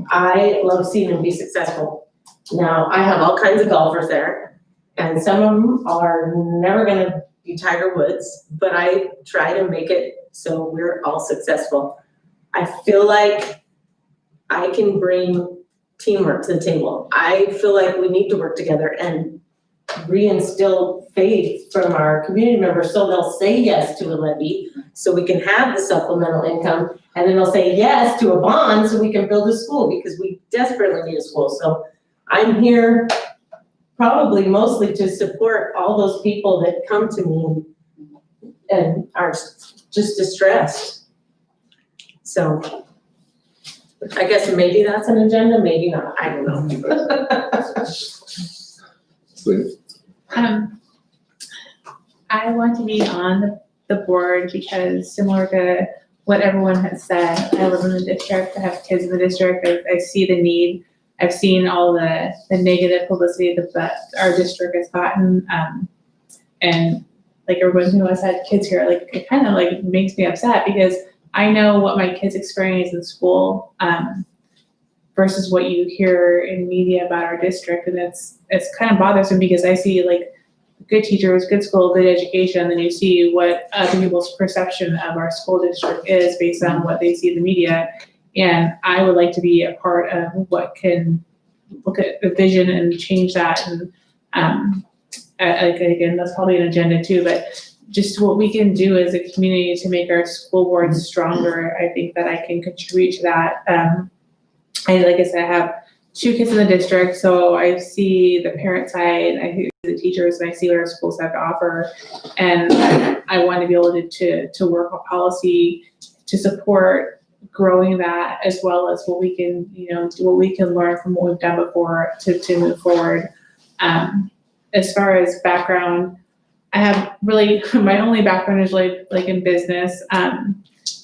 I love seeing them be successful. Now, I have all kinds of golfers there, and some of them are never gonna be Tiger Woods, but I try to make it so we're all successful. I feel like I can bring teamwork to the table. I feel like we need to work together, and reinstill faith from our community members, so they'll say yes to a levy, so we can have the supplemental income, and then they'll say yes to a bond, so we can build a school, because we desperately need a school. So I'm here probably mostly to support all those people that come to me and are just distressed. So I guess maybe that's an agenda, maybe not, I don't know. Please. I want to be on the board because similar to what everyone has said, I live in the district, I have kids in the district, I see the need. I've seen all the negative publicity that our district has gotten. And like everyone who has had kids here, like it kind of like makes me upset because I know what my kids experience in school versus what you hear in media about our district. And it's kind of bothersome because I see like good teachers, good school, good education, and then you see what other people's perception of our school district is based on what they see in the media. And I would like to be a part of what can look at the vision and change that. And again, that's probably an agenda too, but just what we can do as a community to make our school boards stronger. I think that I can contribute to that. And like I said, I have 2 kids in the district, so I see the parent side, I see the teachers, and I see what our schools have to offer. And I want to be able to work on policy to support growing that, as well as what we can, what we can learn from what we've done before to move forward. As far as background, I have really, my only background is like in business,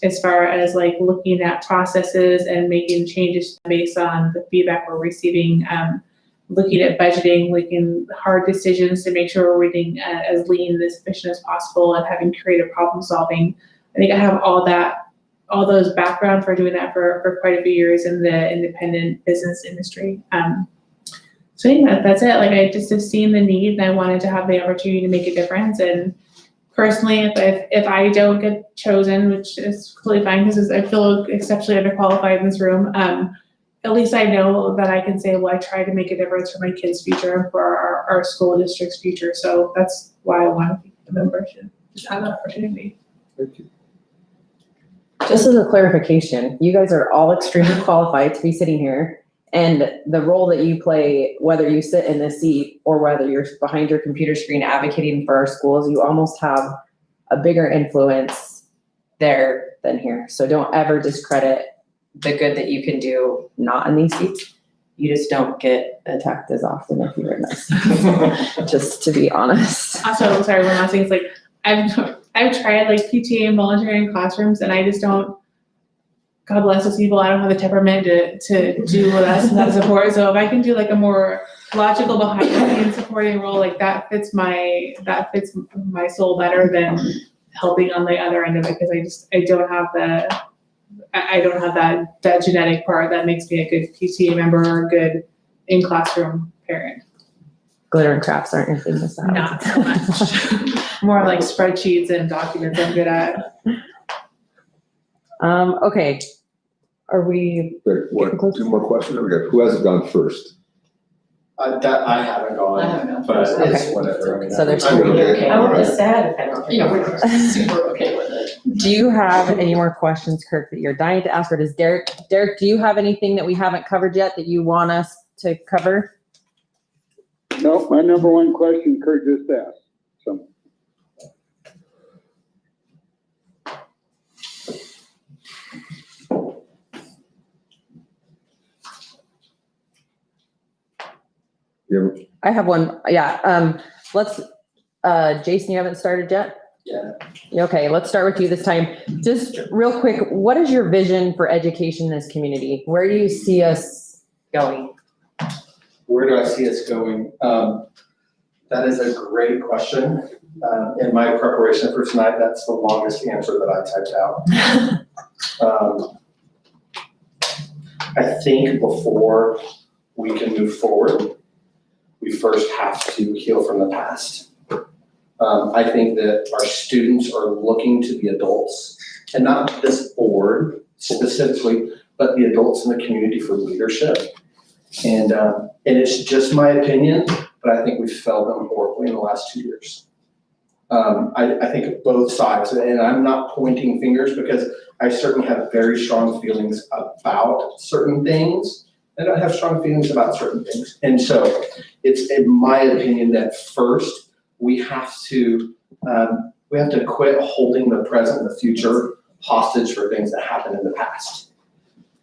as far as like looking at processes and making changes based on the feedback we're receiving, looking at budgeting, making hard decisions to make sure we're reading as lean and as efficient as possible, and having creative problem solving. I think I have all those background for doing that for quite a few years in the independent business industry. So I think that's it. Like I just have seen the need and I wanted to have the opportunity to make a difference. And personally, if I don't get chosen, which is completely fine because I feel exceptionally underqualified in this room, at least I know that I can say, well, I tried to make a difference for my kids' future and for our school district's future. So that's why I want to be a member, to just have that opportunity. Thank you. Just as a clarification, you guys are all extremely qualified to be sitting here. And the role that you play, whether you sit in this seat or whether you're behind your computer screen advocating for our schools, you almost have a bigger influence there than here. So don't ever discredit the good that you can do not in these seats. You just don't get attacked as often if you're in this, just to be honest. Also, sorry, one last thing is like, I've tried like PTA and volunteering in classrooms and I just don't, God bless those people, I don't have the temperament to do that support. So if I can do like a more logical behind the scenes supporting role, like that fits my soul better than helping on the other end of it, because I don't have that genetic part that makes me a good PTA member or a good in-classroom parent. Glitter and crafts aren't your thing to say. Not so much. More like spreadsheets and documents I'm good at. Okay. Are we? Wait, what, 2 more questions? Okay, who hasn't gone first? That I haven't gone, I haven't gone but first. it's Okay. whatever. I mean, So there's I'm two. really Okay. I would be Alright. sad if I don't. We're super okay with it. Do you have any more questions, Kirk, that you're dying to ask, or does Derek, do you have anything that we haven't covered yet that you want us to cover? No, my number one question Kurt just asked, so. I have one. Yeah. Let's, Jason, you haven't started yet? Yeah. Okay, let's start with you this time. Just real quick, what is your vision for education in this community? Where do you see us going? Where do I see us going? That is a great question. In my preparation for tonight, that's the longest answer that I typed out. I think before we can move forward, we first have to heal from the past. I think that our students are looking to the adults, and not this board specifically, but the adults in the community for leadership. And it's just my opinion, but I think we failed them horribly in the last 2 years. I think both sides, and I'm not pointing fingers because I certainly have very strong feelings about certain things, and I have strong feelings about certain things. And so it's in my opinion that first we have to quit holding the present and the future hostage for things that happened in the past.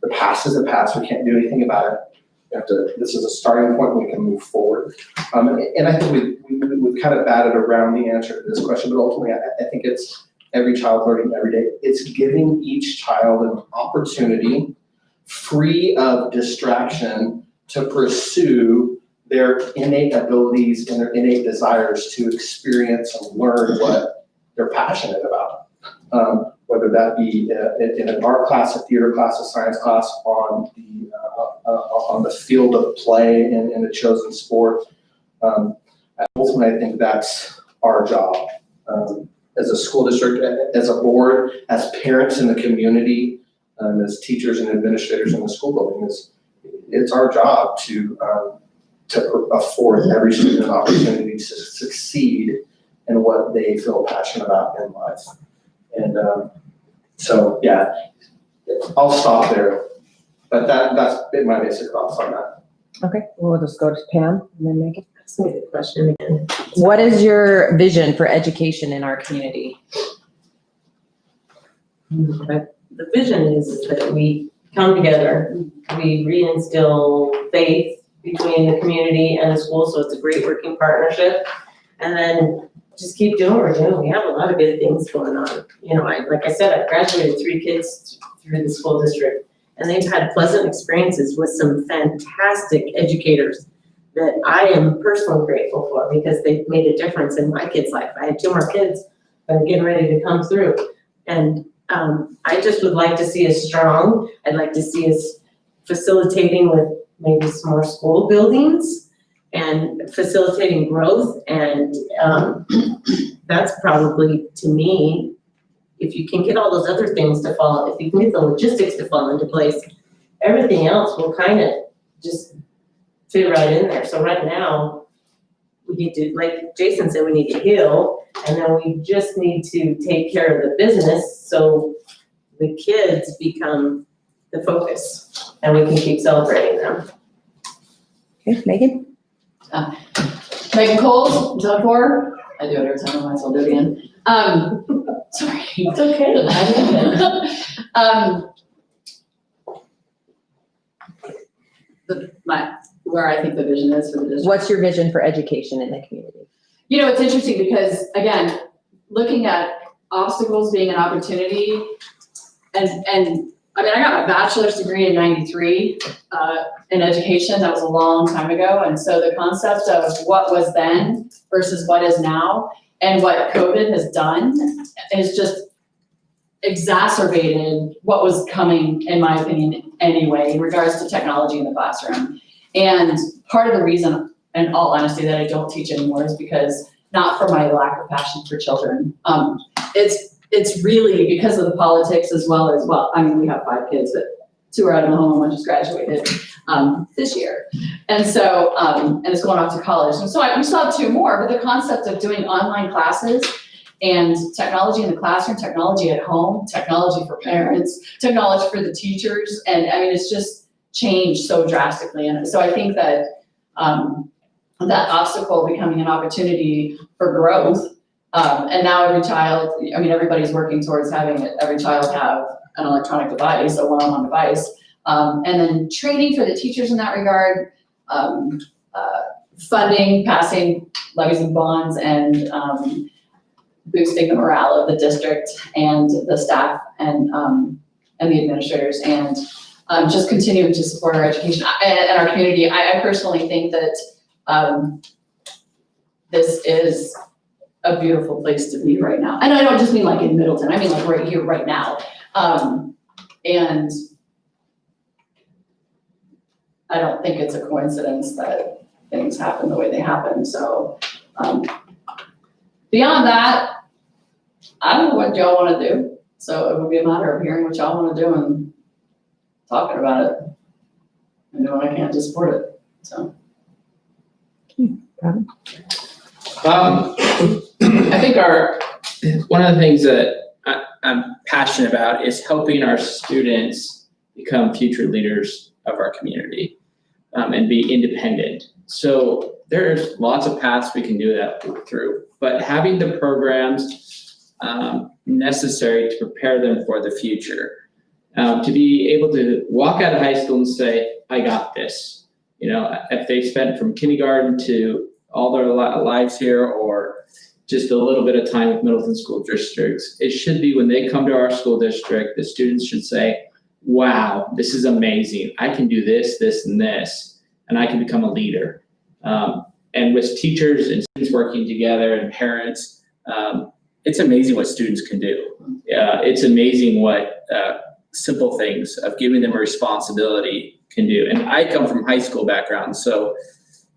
The past is the past. We can't do anything about it. This is a starting point. We can move forward. And I think we've kind of batted around the answer to this question, but ultimately I think it's every child learning every day. It's giving each child an opportunity free of distraction to pursue their innate abilities and their innate desires to experience and learn what they're passionate about. Whether that be in an art class, a theater class, a science class, on the field of play in a chosen sport. Ultimately, I think that's our job as a school district, as a board, as parents in the community, as teachers and administrators in the school building. It's our job to afford every student an opportunity to succeed in what they feel passionate about in life. And so, yeah, I'll stop there. But that's been my basic thoughts on that. Okay, we'll just go to Pam and then Megan. Ask me the question again. What is your vision for education in our community? But the vision is that we come together, we reinstill faith between the community and the school, so it's a great working partnership. And then just keep doing what we're doing. We have a lot of good things going on. You know, like I said, I've graduated 3 kids through the school district, and they've had pleasant experiences with some fantastic educators that I am personally grateful for because they've made a difference in my kids' life. I had 2 more kids that are getting ready to come through. And I just would like to see us strong. I'd like to see us facilitating with maybe some more school buildings and facilitating growth. And that's probably, to me, if you can get all those other things to fall, if you can get the logistics to fall into place, everything else will kind of just fit right in there. So right now, we need to, like Jason said, we need to heal, and then we just need to take care of the business so the kids become the focus and we can keep celebrating them. Okay, Megan? Megan Coles, Doug Ford. I do it every time, I might as well do it again. Sorry. It's okay. Where I think the vision is for the district. What's your vision for education in the community? You know, it's interesting because, again, looking at obstacles being an opportunity, and I mean, I got my bachelor's degree in '93 in education. That was a long time ago. And so the concept of what was then versus what is now and what COVID has done is just exacerbated what was coming, in my opinion, anyway, in regards to technology in the classroom. And part of the reason, in all honesty, that I don't teach anymore is because not for my lack of passion for children. It's really because of the politics as well as, well, I mean, we have 5 kids, but 2 are out of the home and 1 just graduated this year. And so, and it's going off to college. And so we still have 2 more, but the concept of doing online classes and technology in the classroom, technology at home, technology for parents, technology for the teachers. And I mean, it's just changed so drastically. And so I think that that obstacle becoming an opportunity for growth. And now every child, I mean, everybody's working towards having every child have an electronic device, a one-on-one device. And then training for the teachers in that regard, funding, passing levies and bonds, and boosting the morale of the district and the staff and the administrators, and just continuing to support our education and our community. I personally think that this is a beautiful place to be right now. And I don't just mean like in Middleton, I mean like right here, right now. And I don't think it's a coincidence that things happen the way they happen. So beyond that, I don't know what y'all want to do. So it would be a matter of hearing what y'all want to do and talking about it and doing what I can to support it. So. I think one of the things that I'm passionate about is helping our students become future leaders of our community, and be independent. So there's lots of paths we can do that through, but having the programs necessary to prepare them for the future, to be able to walk out of high school and say, I got this. You know, if they spent from kindergarten to all their lives here, or just a little bit of time with Middleton School Districts, it should be when they come to our school district, the students should say, wow, this is amazing. I can do this, this, and this, and I can become a leader. And with teachers and students working together and parents, it's amazing what students can do. It's amazing what simple things of giving them a responsibility can do. And I come from high school background, so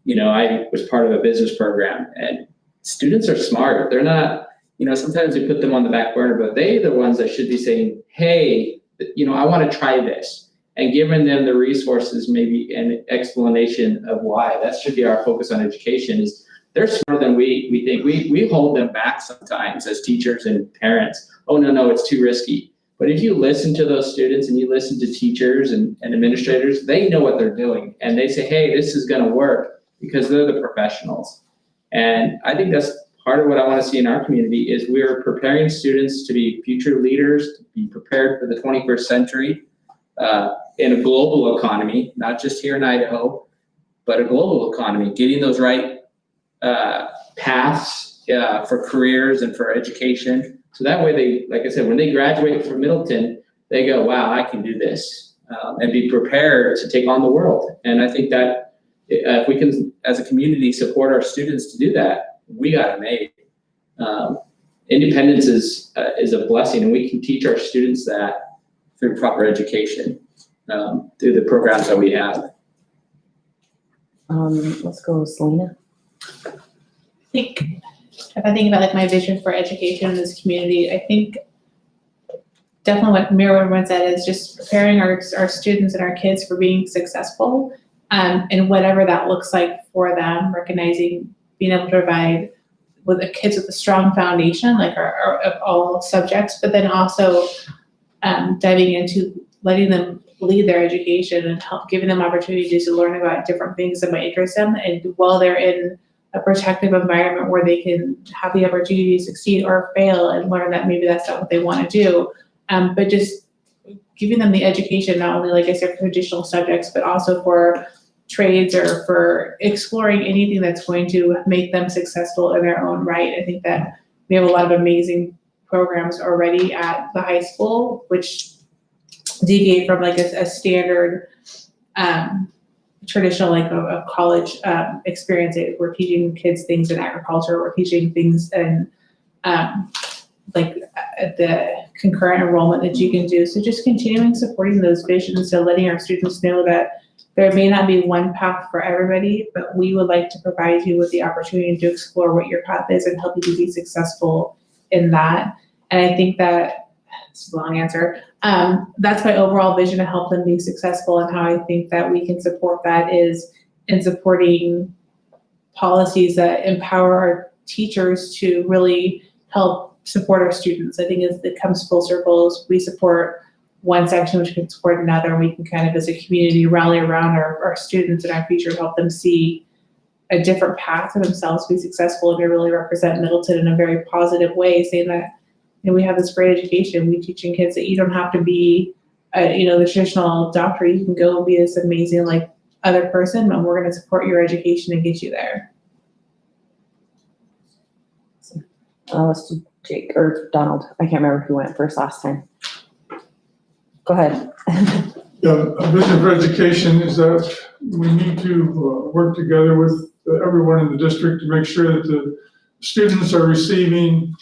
you know, I was part of a business program, and students are smart. They're not, you know, sometimes we put them on the back burner, but they're the ones that should be saying, hey, you know, I want to try this, and giving them the resources, maybe an explanation of why. That should be our focus on education. Is they're smarter than we think. We hold them back sometimes as teachers and parents. Oh, no, it's too risky. But if you listen to those students and you listen to teachers and administrators, they know what they're doing, and they say, hey, this is going to work, because they're the professionals. And I think that's part of what I want to see in our community is we're preparing students to be future leaders, to be prepared for the 21st century in a global economy, not just here in Idaho, but a global economy, getting those right paths for careers and for education. So that way they, like I said, when they graduate from Middleton, they go, wow, I can do this, and be prepared to take on the world. And I think that if we can, as a community, support our students to do that, we got it made. Independence is a blessing, and we can teach our students that through proper education, through the programs that we have. Let's go with Selena. I think, if I think about like my vision for education in this community, I think definitely what everyone said is just preparing our students and our kids for being successful, and whatever that looks like for them, recognizing, being able to provide with the kids with a strong foundation, like of all subjects, but then also diving into letting them lead their education and giving them opportunities to learn about different things that might interest them, and while they're in a protective environment where they can have the opportunity to succeed or fail and learn that maybe that's not what they want to do, but just giving them the education, not only, like I said, for traditional subjects, but also for trades or for exploring anything that's going to make them successful in their own right. I think that we have a lot of amazing programs already at the high school, which deviate from like a standard traditional, like a college experience. We're teaching kids things in agriculture, we're teaching things in like the concurrent enrollment that you can do. So just continuing supporting those visions, so letting our students know that there may not be one path for everybody, but we would like to provide you with the opportunity to explore what your path is and help you to be successful in that. And I think that, it's a long answer, that's my overall vision, to help them be successful, and how I think that we can support that is in supporting policies that empower our teachers to really help support our students. I think it comes full circle. We support one section, which can support another, and we can kind of, as a community, rally around our students and our future, help them see a different path for themselves to be successful, and to really represent Middleton in a very positive way, saying that, you know, we have this great education. We're teaching kids that you don't have to be, the traditional doctor. You can go and be this amazing, like, other person, and we're going to support your education and get you there. Let's do Jake or Donald. I can't remember who went first last time. Go ahead. Yeah, a vision for education is that we need to work together with everyone in the district to make sure that the students are receiving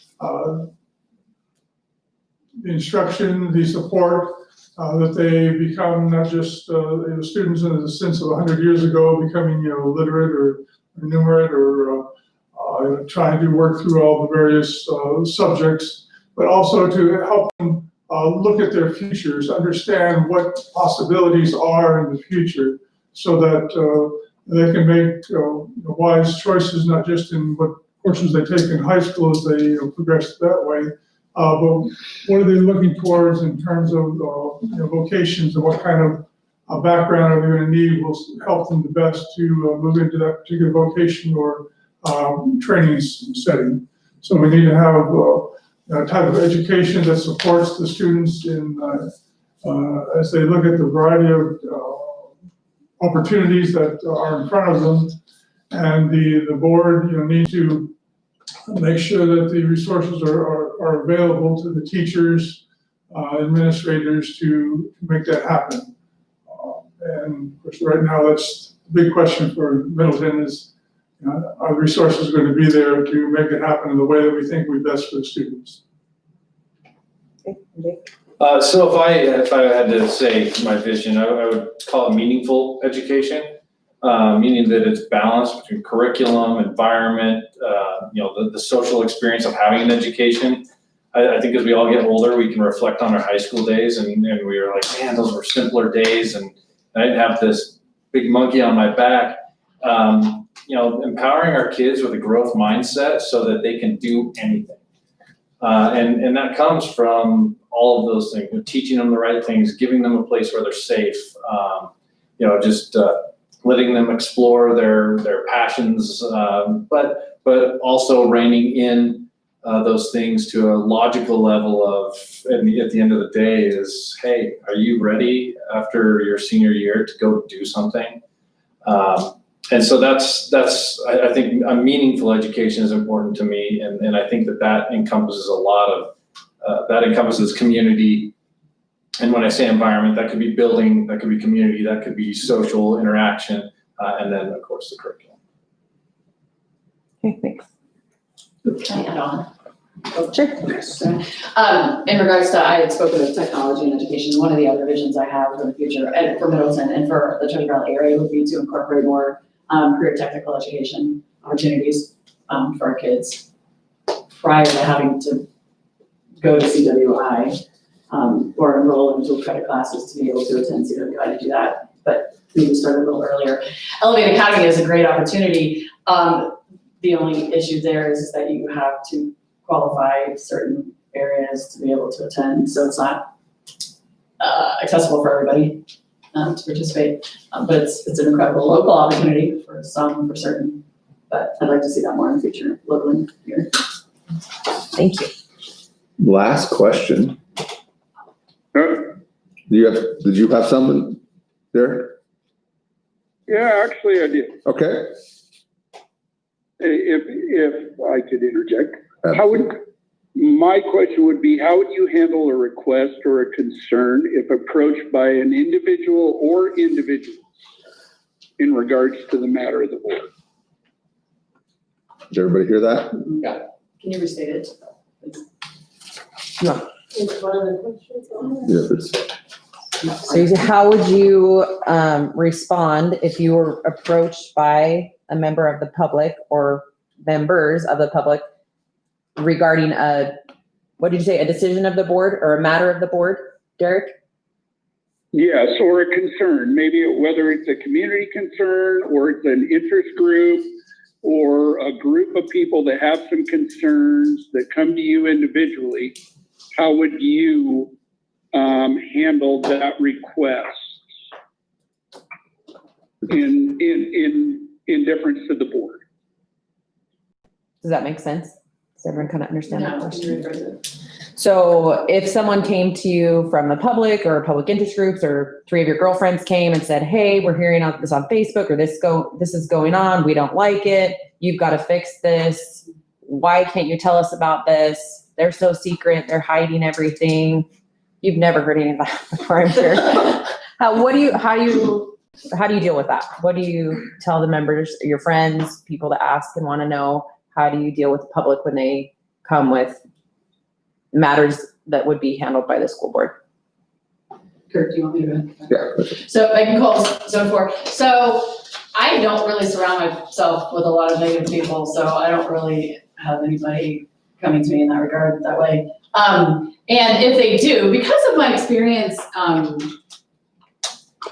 the instruction, the support, that they become not just students in the sense of 100 years ago becoming literate or numerate or trying to work through all the various subjects, but also to help them look at their futures, understand what possibilities are in the future, so that they can make wise choices, not just in what courses they take in high school as they progress that way, but what are they looking towards in terms of vocations, and what kind of background are they going to need will help them the best to move into that particular vocation or training setting. So we need to have a type of education that supports the students in as they look at the variety of opportunities that are in front of them. And the board, needs to make sure that the resources are available to the teachers, administrators to make that happen. And of course, right now, that's the big question for Middleton is, are the resources going to be there to make it happen in the way that we think would be best for the students? So if I had to say my vision, I would call it meaningful education, meaning that it's balanced between curriculum, environment, the social experience of having an education. I think as we all get older, we can reflect on our high school days and we were like, man, those were simpler days and I didn't have this big monkey on my back. Empowering our kids with a growth mindset so that they can do anything. And that comes from all of those things, teaching them the right things, giving them a place where they're safe, letting them explore their passions, but also reining in those things to a logical level of, and at the end of the day is, hey, are you ready after your senior year to go do something? And so that's I think a meaningful education is important to me, and I think that encompasses a lot of, that encompasses community. And when I say environment, that could be building, that could be community, that could be social interaction, and then of course the curriculum. Okay, thanks. Can I add on? Sure. In regards to, I had spoken of technology and education, one of the other visions I have for the future, and for Middleton and for the Treasure Valley area, would be to incorporate more career technical education opportunities for our kids prior to having to go to CWI or enroll into credit classes to be able to attend CWI to do that. But we can start a little earlier. Elevate Academy is a great opportunity. The only issue there is that you have to qualify certain areas to be able to attend, so it's not accessible for everybody to participate. But it's an incredible local opportunity for some, for certain. But I'd like to see that more in the future, locally here. Thank you. Last question. Did you have something there? Yeah, actually I did. Okay. If I could interject, my question would be, how would you handle a request or a concern if approached by an individual or individuals in regards to the matter of the board? Did everybody hear that? Yeah. Can you restate it? No. It's one of the questions. Yeah, So how would you respond if you were approached by a member of the public or members of the public regarding what did you say, a decision of the board or a matter of the board, Derek? Yes, or a concern, maybe whether it's a community concern or it's an interest group or a group of people that have some concerns that come to you individually. How would you handle that request in deference to the board? Does that make sense? Does everyone kind of understand that No, question? So if someone came to you from the public or public interest groups, or three of your girlfriends came and said, hey, we're hearing about this on Facebook, or this is going on, we don't like it, you've got to fix this, why can't you tell us about this? They're so secret, they're hiding everything. You've never heard any of that before, I'm sure. How do you deal with that? What do you tell the members, your friends, people that ask and want to know? How do you deal with the public when they come with matters that would be handled by the school board? Kurt, do you want me to? Yeah. So Megan Coles, Zone 4. So I don't really surround myself with a lot of negative people, so I don't really have anybody coming to me in that regard that way. And if they do, because of my experience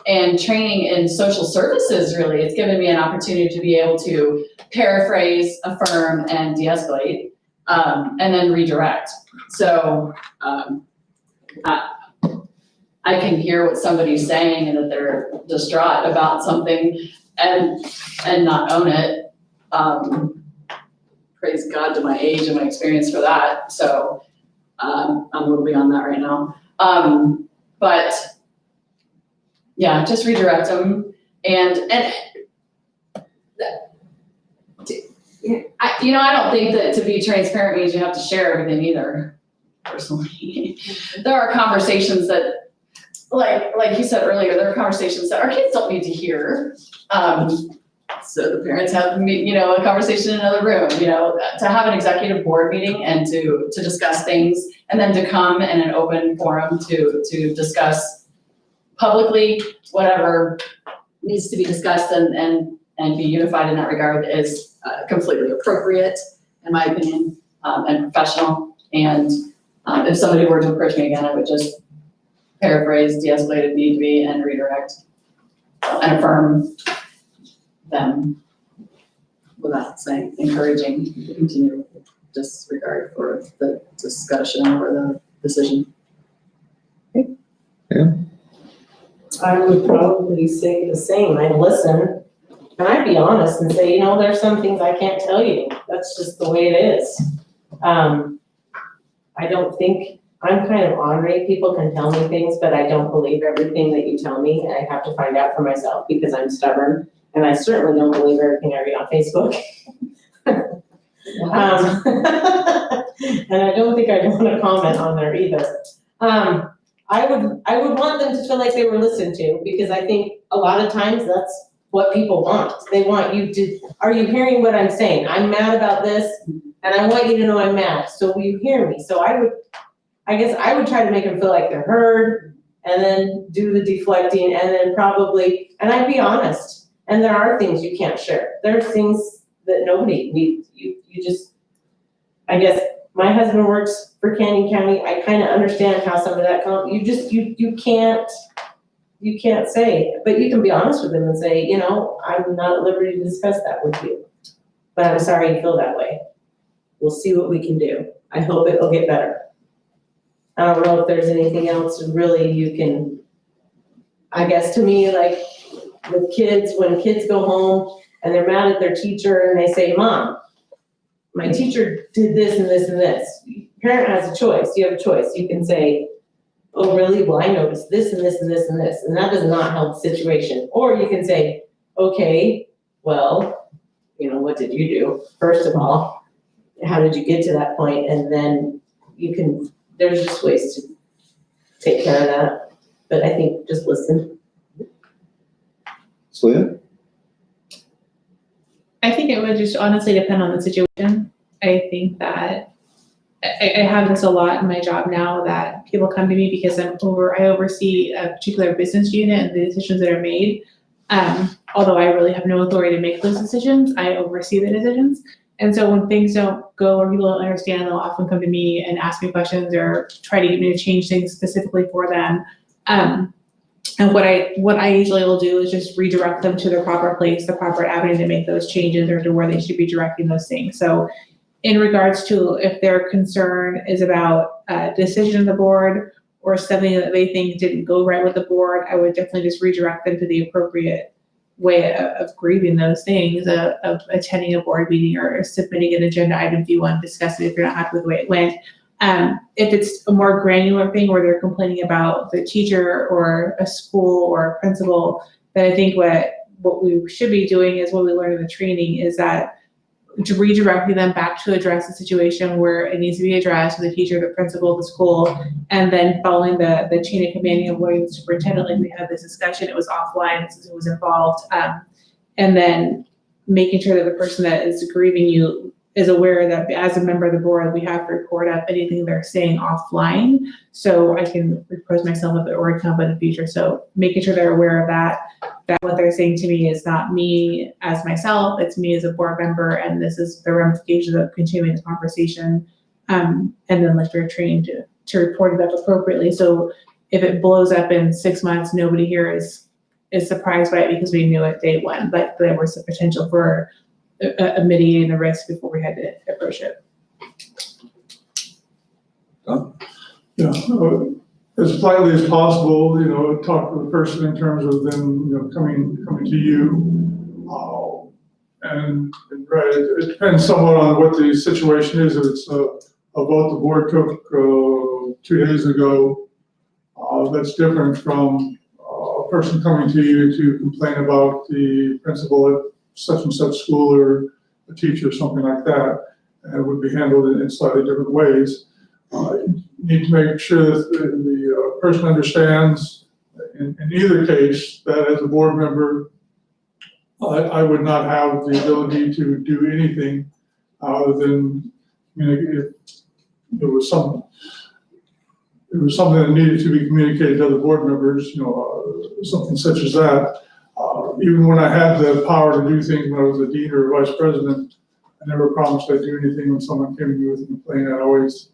and training in social services, really. It's given me an opportunity to be able to paraphrase, affirm, and de-escalate, and then redirect. So I can hear what somebody's saying and that they're distraught about something and not own it. Praise God to my age and my experience for that. So I'm a little beyond that right now. But yeah, just redirect them and I don't think that to be transparent means you have to share everything either, personally. There are conversations that, like you said earlier, there are conversations that our kids don't need to hear. So the parents have, a conversation in another room, to have an executive board meeting and to discuss things, and then to come in an open forum to discuss publicly whatever needs to be discussed and be unified in that regard is completely appropriate, in my opinion, and professional. And if somebody were to approach me again, I would just paraphrase, de-escalate if need be, and redirect and affirm them without saying, encouraging to continue disregard for the discussion or the decision. I would probably say the same. I'd listen and I'd be honest and say, there's some things I can't tell you. That's just the way it is. I don't think, I'm kind of ornery. People can tell me things, but I don't believe everything that you tell me. I have to find out for myself because I'm stubborn. And I certainly don't believe everything I read on Facebook. And I don't think I'd want to comment on there either. I would want them to feel like they were listened to, because I think a lot of times that's what people want. They want you to, are you hearing what I'm saying? I'm mad about this and I want you to know I'm mad. So will you hear me? So I guess I would try to make them feel like they're heard, and then do the deflecting, and then probably, and I'd be honest. And there are things you can't share. There are things that nobody needs. You just, I guess, my husband works for Canyon County. I kind of understand how some of that comes. You can't say, but you can be honest with them and say, I'm not at liberty to discuss that with you, but I'm sorry you feel that way. We'll see what we can do. I hope it'll get better. I don't know if there's anything else really you can, I guess to me, like, with kids, when kids go home and they're mad at their teacher and they say, Mom, my teacher did this and this and this. Parent has a choice. You have a choice. You can say, oh, really? Well, I noticed this and this and this and this, and that does not help the situation. Or you can say, okay, well, what did you do? First of all, how did you get to that point? And then there's just ways to take care of that. But I think just listen. Celia? I think it would just honestly depend on the situation. I think that I have this a lot in my job now, that people come to me because I oversee a particular business unit and the decisions that are made. Although I really have no authority to make those decisions, I oversee the decisions. And so when things don't go or people don't understand, they'll often come to me and ask me questions or try to get me to change things specifically for them. And what I usually will do is just redirect them to the proper place, the proper avenue to make those changes, or to where they should be directing those things. So in regards to if their concern is about a decision of the board or something that they think didn't go right with the board, I would definitely just redirect them to the appropriate way of grieving those things, of attending a board meeting or submitting an agenda item if you want to discuss it if you're not happy with the way it went. If it's a more granular thing where they're complaining about the teacher or a school or a principal, then I think what we should be doing is what we learned in the training is that to redirecting them back to address the situation where it needs to be addressed with the teacher, the principal, the school, and then following the chain of commanding of where the superintendent, like we had this discussion, it was offline, this is who was involved, and then making sure that the person that is grieving you is aware that as a member of the board, we have to report up anything they're saying offline, so I can repose myself if it were to come up in the future. So making sure they're aware of that what they're saying to me is not me as myself, it's me as a board member, and this is the ramifications of continuing the conversation. And then like they're trained to report it up appropriately. So if it blows up in 6 months, nobody here is is surprised by it because we knew at day one, but there was the potential for mitigating the risk before we had to approach it. Yeah, as politely as possible, talk to the person in terms of them, coming to you. And right, it depends somewhat on what the situation is. If it's a vote the board took 2 days ago, that's different from a person coming to you to complain about the principal at such and such school or a teacher or something like that. And it would be handled in slightly different ways. You need to make sure that the person understands in either case that as a board member, I would not have the ability to do anything other than, if there was something that needed to be communicated to other board members, something such as that. Even when I had the power to do things when I was a dean or a vice president, I never promised I'd do anything when someone came to me with a complaint. I'd always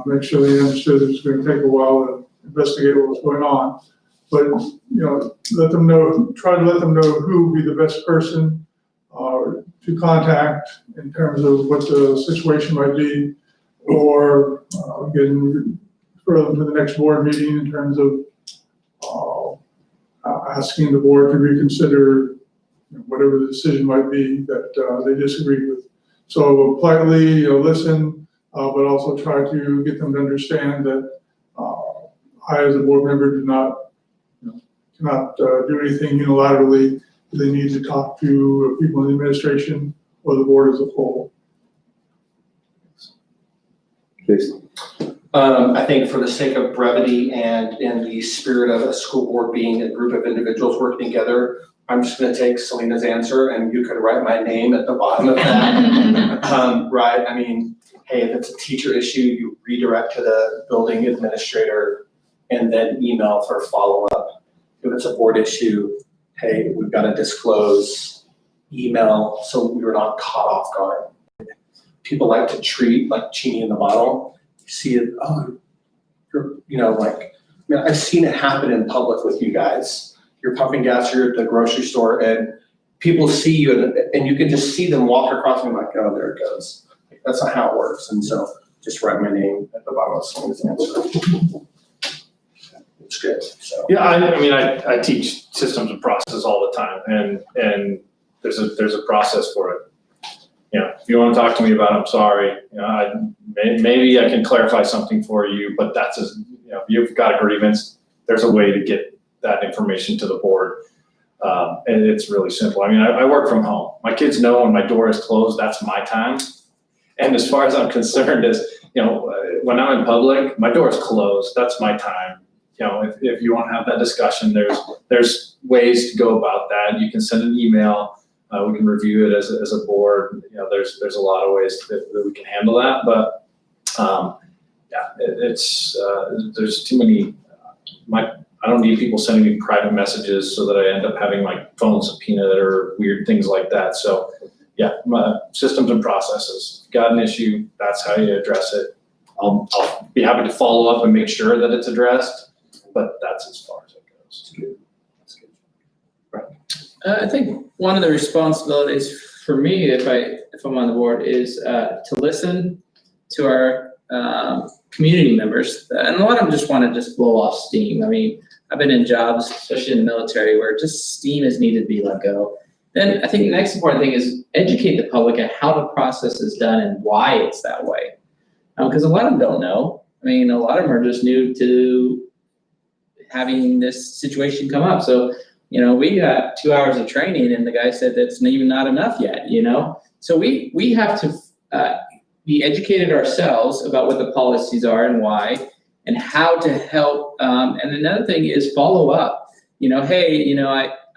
make sure they understood it was going to take a while to investigate what was going on. But, let them know, try to let them know who would be the best person to contact in terms of what the situation might be, or again, refer them to the next board meeting in terms of asking the board to reconsider whatever the decision might be that they disagreed with. So politely, listen, but also try to get them to understand that I, as a board member, cannot do anything unilaterally. They need to talk to people in the administration or the board as a whole. Jason? I think for the sake of brevity and in the spirit of a school board being a group of individuals working together, I'm just gonna take Selena's answer and you could write my name at the bottom of that. Right, I mean, hey, if it's a teacher issue, you redirect to the building administrator and then email for follow-up. If it's a board issue, hey, we've got to disclose, email, so we were not caught off guard. People like to treat like genie in the bottle. You see it, I've seen it happen in public with you guys. You're pumping gas, you're at the grocery store, and people see you, and you can just see them walk across and be like, oh, there it goes. That's not how it works. And so just write my name at the bottom of someone's answer. It's good, so. Yeah, I teach systems and processes all the time, and there's a process for it. If you want to talk to me about it, I'm sorry, maybe I can clarify something for you, but that's if you've got a grievance, there's a way to get that information to the board. And it's really simple. I work from home. My kids know when my door is closed, that's my time. And as far as I'm concerned when I'm in public, my door is closed, that's my time. If you want to have that discussion, there's ways to go about that. You can send an email. We can review it as a board. There's a lot of ways that we can handle that. But there's too many. I don't need people sending me private messages so that I end up having my phone subpoenaed or weird things like that. So my systems and processes. Got an issue, that's how you address it. I'll be happy to follow up and make sure that it's addressed. But that's as far as it goes. That's good. Right. I think one of the responsibilities for me, if I'm on the board, is to listen to our community members, and a lot of them just want to blow off steam. I've been in jobs, especially in the military, where just steam is needed to be let go. Then I think the next important thing is educate the public on how the process is done and why it's that way, because a lot of them don't know. A lot of them are just new to having this situation come up. So, we got 2 hours of training and the guy said that's even not enough yet, So we have to be educated ourselves about what the policies are and why and how to help. And another thing is follow up. Hey,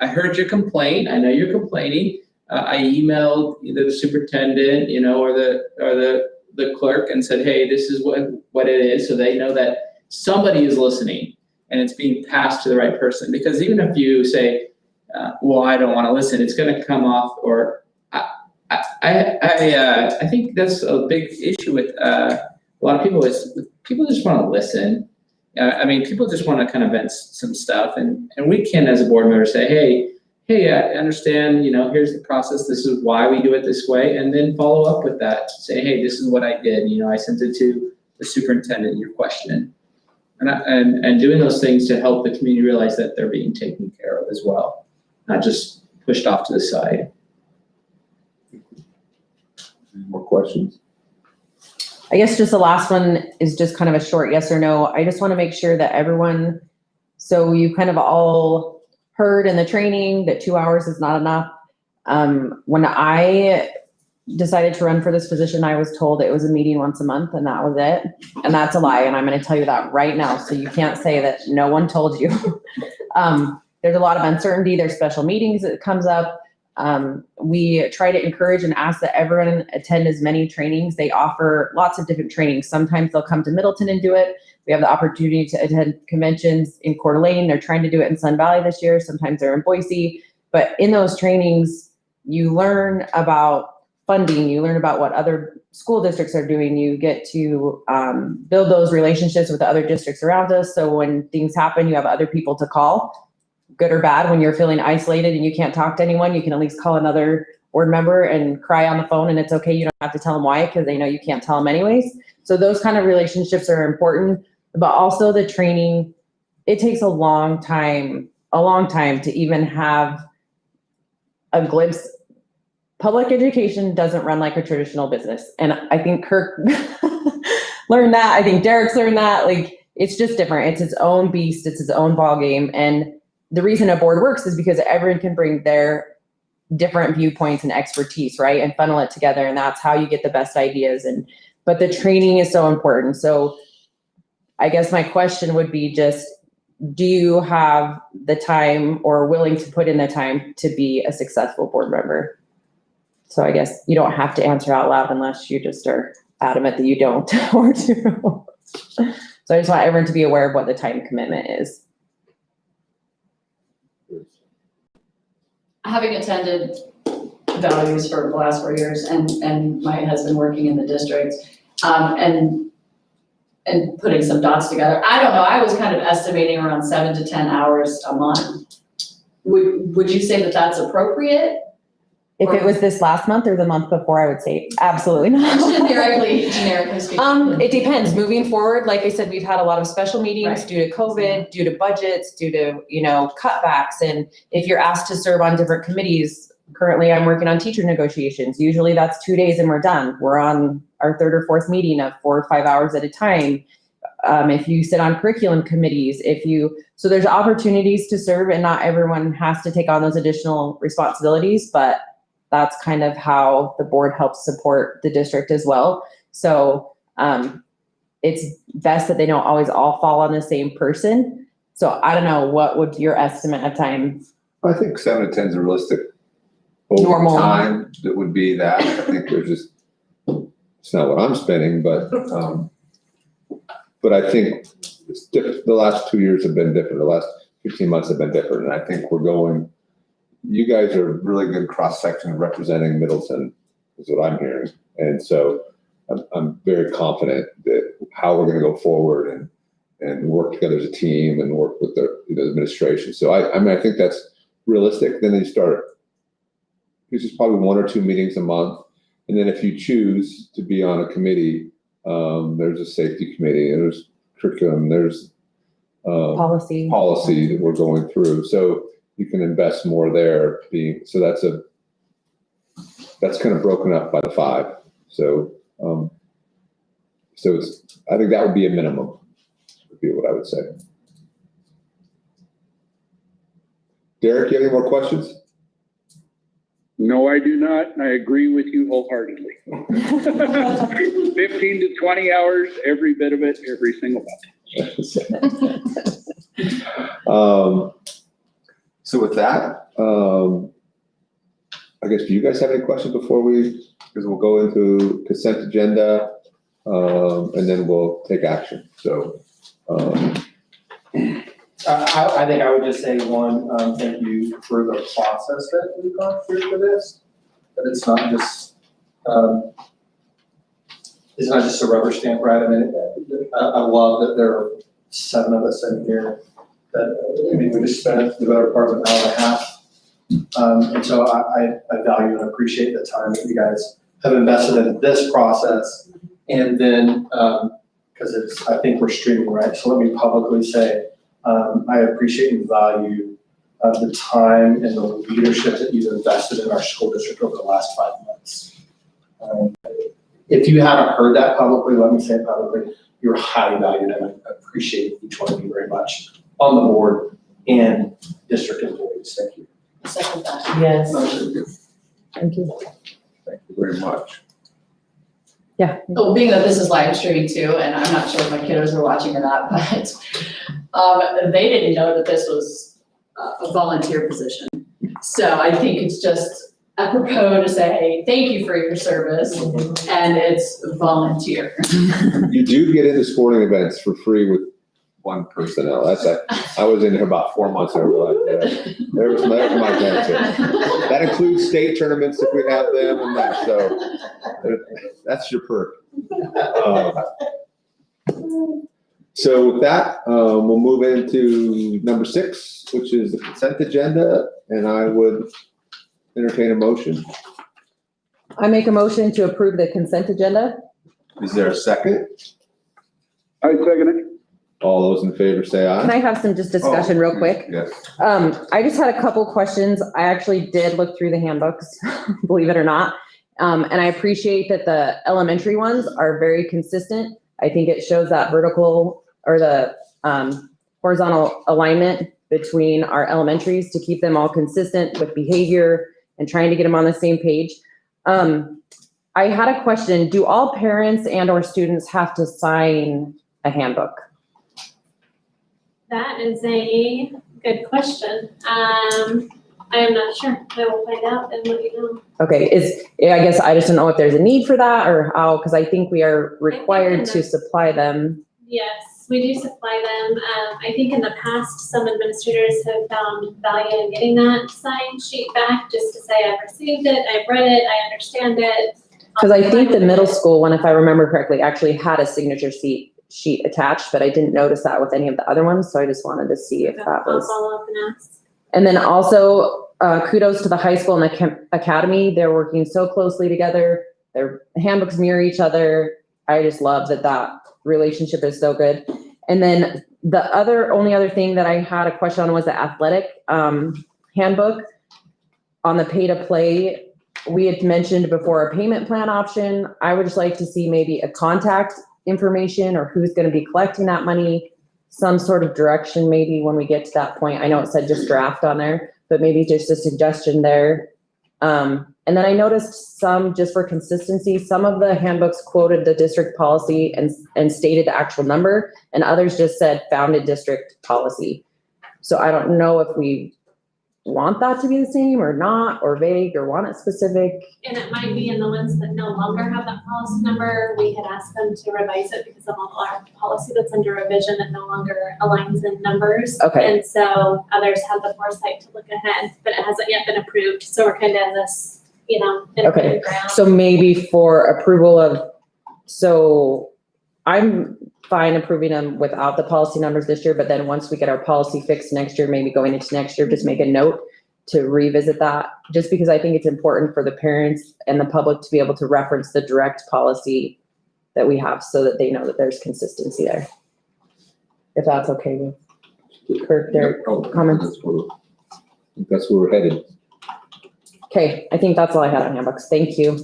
I heard your complaint. I know you're complaining. I emailed either the superintendent, or the clerk and said, hey, this is what it is. So they know that somebody is listening. And it's being passed to the right person. Because even if you say, I don't want to listen, it's going to come off. Or I think that's a big issue with a lot of people is people just want to listen. I mean, people just want to kind of vent some stuff, and we can, as a board member, say, hey, I understand, here's the process, this is why we do it this way, and then follow up with that, say, hey, this is what I did, I sent it to the superintendent, your question. And doing those things to help the community realize that they're being taken care of as well, not just pushed off to the side. More questions? I guess just the last one is just kind of a short yes or no. I just want to make sure that everyone, so you kind of all heard in the training that 2 hours is not enough. When I decided to run for this position, I was told it was a meeting once a month and that was it. And that's a lie. And I'm going to tell you that right now. So you can't say that no one told you. There's a lot of uncertainty. There's special meetings that comes up. We try to encourage and ask that everyone attend as many trainings. They offer lots of different trainings. Sometimes they'll come to Middleton and do it. We have the opportunity to attend conventions in Coeur d'Alene. They're trying to do it in Sun Valley this year. Sometimes they're in Boise. But in those trainings, you learn about funding, you learn about what other school districts are doing. You get to build those relationships with the other districts around us. So when things happen, you have other people to call, good or bad. When you're feeling isolated and you can't talk to anyone, you can at least call another board member and cry on the phone, and it's okay. You don't have to tell them why, because they know you can't tell them anyways. So those kind of relationships are important, but also the training, it takes a long time to even have a glimpse. Public education doesn't run like a traditional business. And I think Kirk learned that. I think Derek's learned that. Like, it's just different. It's its own beast. It's its own ball game. And the reason a board works is because everyone can bring their different viewpoints and expertise, right? And funnel it together. And that's how you get the best ideas. But the training is so important. So I guess my question would be just, do you have the time or willing to put in the time to be a successful board member? So I guess you don't have to answer out loud unless you just are adamant that you don't or do. So I just want everyone to be aware of what the time commitment is. Having attended values for the last 4 years and my husband working in the district, and putting some dots together, I don't know, I was kind of estimating around 7 to 10 hours a month. Would you say that that's appropriate? If it was this last month or the month before, I would say absolutely not. Generically speaking. It depends. Moving forward, like I said, we've had a lot of special meetings Right. due to COVID, due to budgets, due to, cutbacks. And if you're asked to serve on different committees, currently I'm working on teacher negotiations. Usually that's 2 days and we're done. We're on our third or fourth meeting of 4 or 5 hours at a time. If you sit on curriculum committees, so there's opportunities to serve, and not everyone has to take on those additional responsibilities, but that's kind of how the board helps support the district as well. So it's best that they don't always all fall on the same person. So I don't know, what would your estimate of time? I think 7 to 10 is a realistic Normal. time that would be that. I think it's not what I'm spending, but I think it's different. The last 2 years have been different. The last 15 months have been different. And I think you guys are a really good cross-section representing Middleton, is what I'm hearing. And so I'm very confident that how we're going to go forward and work together as a team and work with the administration. So I think that's realistic. Then you start, this is probably 1 or 2 meetings a month. And then if you choose to be on a committee, there's a safety committee, and there's curriculum, there's Policy that we're going through. So you can invest more there. So that's kind of broken up by the 5. So I think that would be a minimum, would be what I would say. Derek, you have any more questions? No, I do not, and I agree with you wholeheartedly. 15 to 20 hours, every bit of it, every single month. So with that, I guess, do you guys have any questions because we'll go into consent agenda, and then we'll take action. So, I think I would just say one, thank you for the process that we've gone through for this. That it's not just a rubber stamp, right? I mean, I love that there are 7 of us in here that maybe we just spent the better part of an hour and a half. And so I value and appreciate the time that you guys have invested in this process. And then, because I think we're streaming, right? So let me publicly say, I appreciate and value the time and the leadership that you've invested in our school district over the last 5 months. If you haven't heard that publicly, let me say it publicly, you're highly valued, and I appreciate each one of you very much on the board and district employees. Thank you. Second that. Yes. Thank you. Thank you very much. Yeah. Oh, being that this is live streaming too, and I'm not sure if my kiddos are watching or not, but they didn't know that this was a volunteer position. So I think it's just apropos to say, thank you for your service, and it's volunteer. You do get into sporting events for free with one personnel. I was in here about 4 months and I realized, yeah, there's my benefit. That includes state tournaments if we have them and that, so that's your perk. So with that, we'll move into number 6, which is the consent agenda, and I would entertain a motion. I make a motion to approve the consent agenda. Is there a second? I second it. All those in favor say aye. Can I have some just discussion real quick? Yes. I just had a couple questions. I actually did look through the handbooks, believe it or not. And I appreciate that the elementary ones are very consistent. I think it shows that vertical or the horizontal alignment between our elementaries to keep them all consistent with behavior and trying to get them on the same page. I had a question. Do all parents and or students have to sign a handbook? That is a good question. I am not sure. I will find out and let you know. Okay, I guess I just don't know if there's a need for that or how, because I think we are required to supply them. Yes, we do supply them. I think in the past, some administrators have found value in getting that sign sheet back just to say, I've received it, I've read it, I understand it. Because I think the middle school one, if I remember correctly, actually had a signature sheet attached, but I didn't notice that with any of the other ones, so I just wanted to see if that I'll was. follow up and ask. And then also, kudos to the high school and the academy. They're working so closely together. Their handbooks mirror each other. I just love that relationship is so good. And then the only other thing that I had a question on was the athletic handbook. On the pay to play, we had mentioned before a payment plan option. I would just like to see maybe a contact information or who's going to be collecting that money, some sort of direction maybe when we get to that point. I know it said just draft on there, but maybe just a suggestion there. And then I noticed some, just for consistency, some of the handbooks quoted the district policy and stated the actual number, and others just said founded district policy. So I don't know if we want that to be the same or not, or vague, or want it specific. And it might be in the ones that no longer have that policy number, we had asked them to revise it because of our policy that's under revision that no longer aligns in numbers. Okay. And so others had the foresight to look ahead, but it hasn't yet been approved. So we're kind of in this, in a Okay. middle ground. So maybe for approval so I'm fine approving them without the policy numbers this year, but then once we get our policy fixed next year, maybe going into next year, just make a note to revisit that, just because I think it's important for the parents and the public to be able to reference the direct policy that we have so that they know that there's consistency there. If that's okay with Kirk, their comments. That's where we're headed. Okay, I think that's all I had on handbooks. Thank you.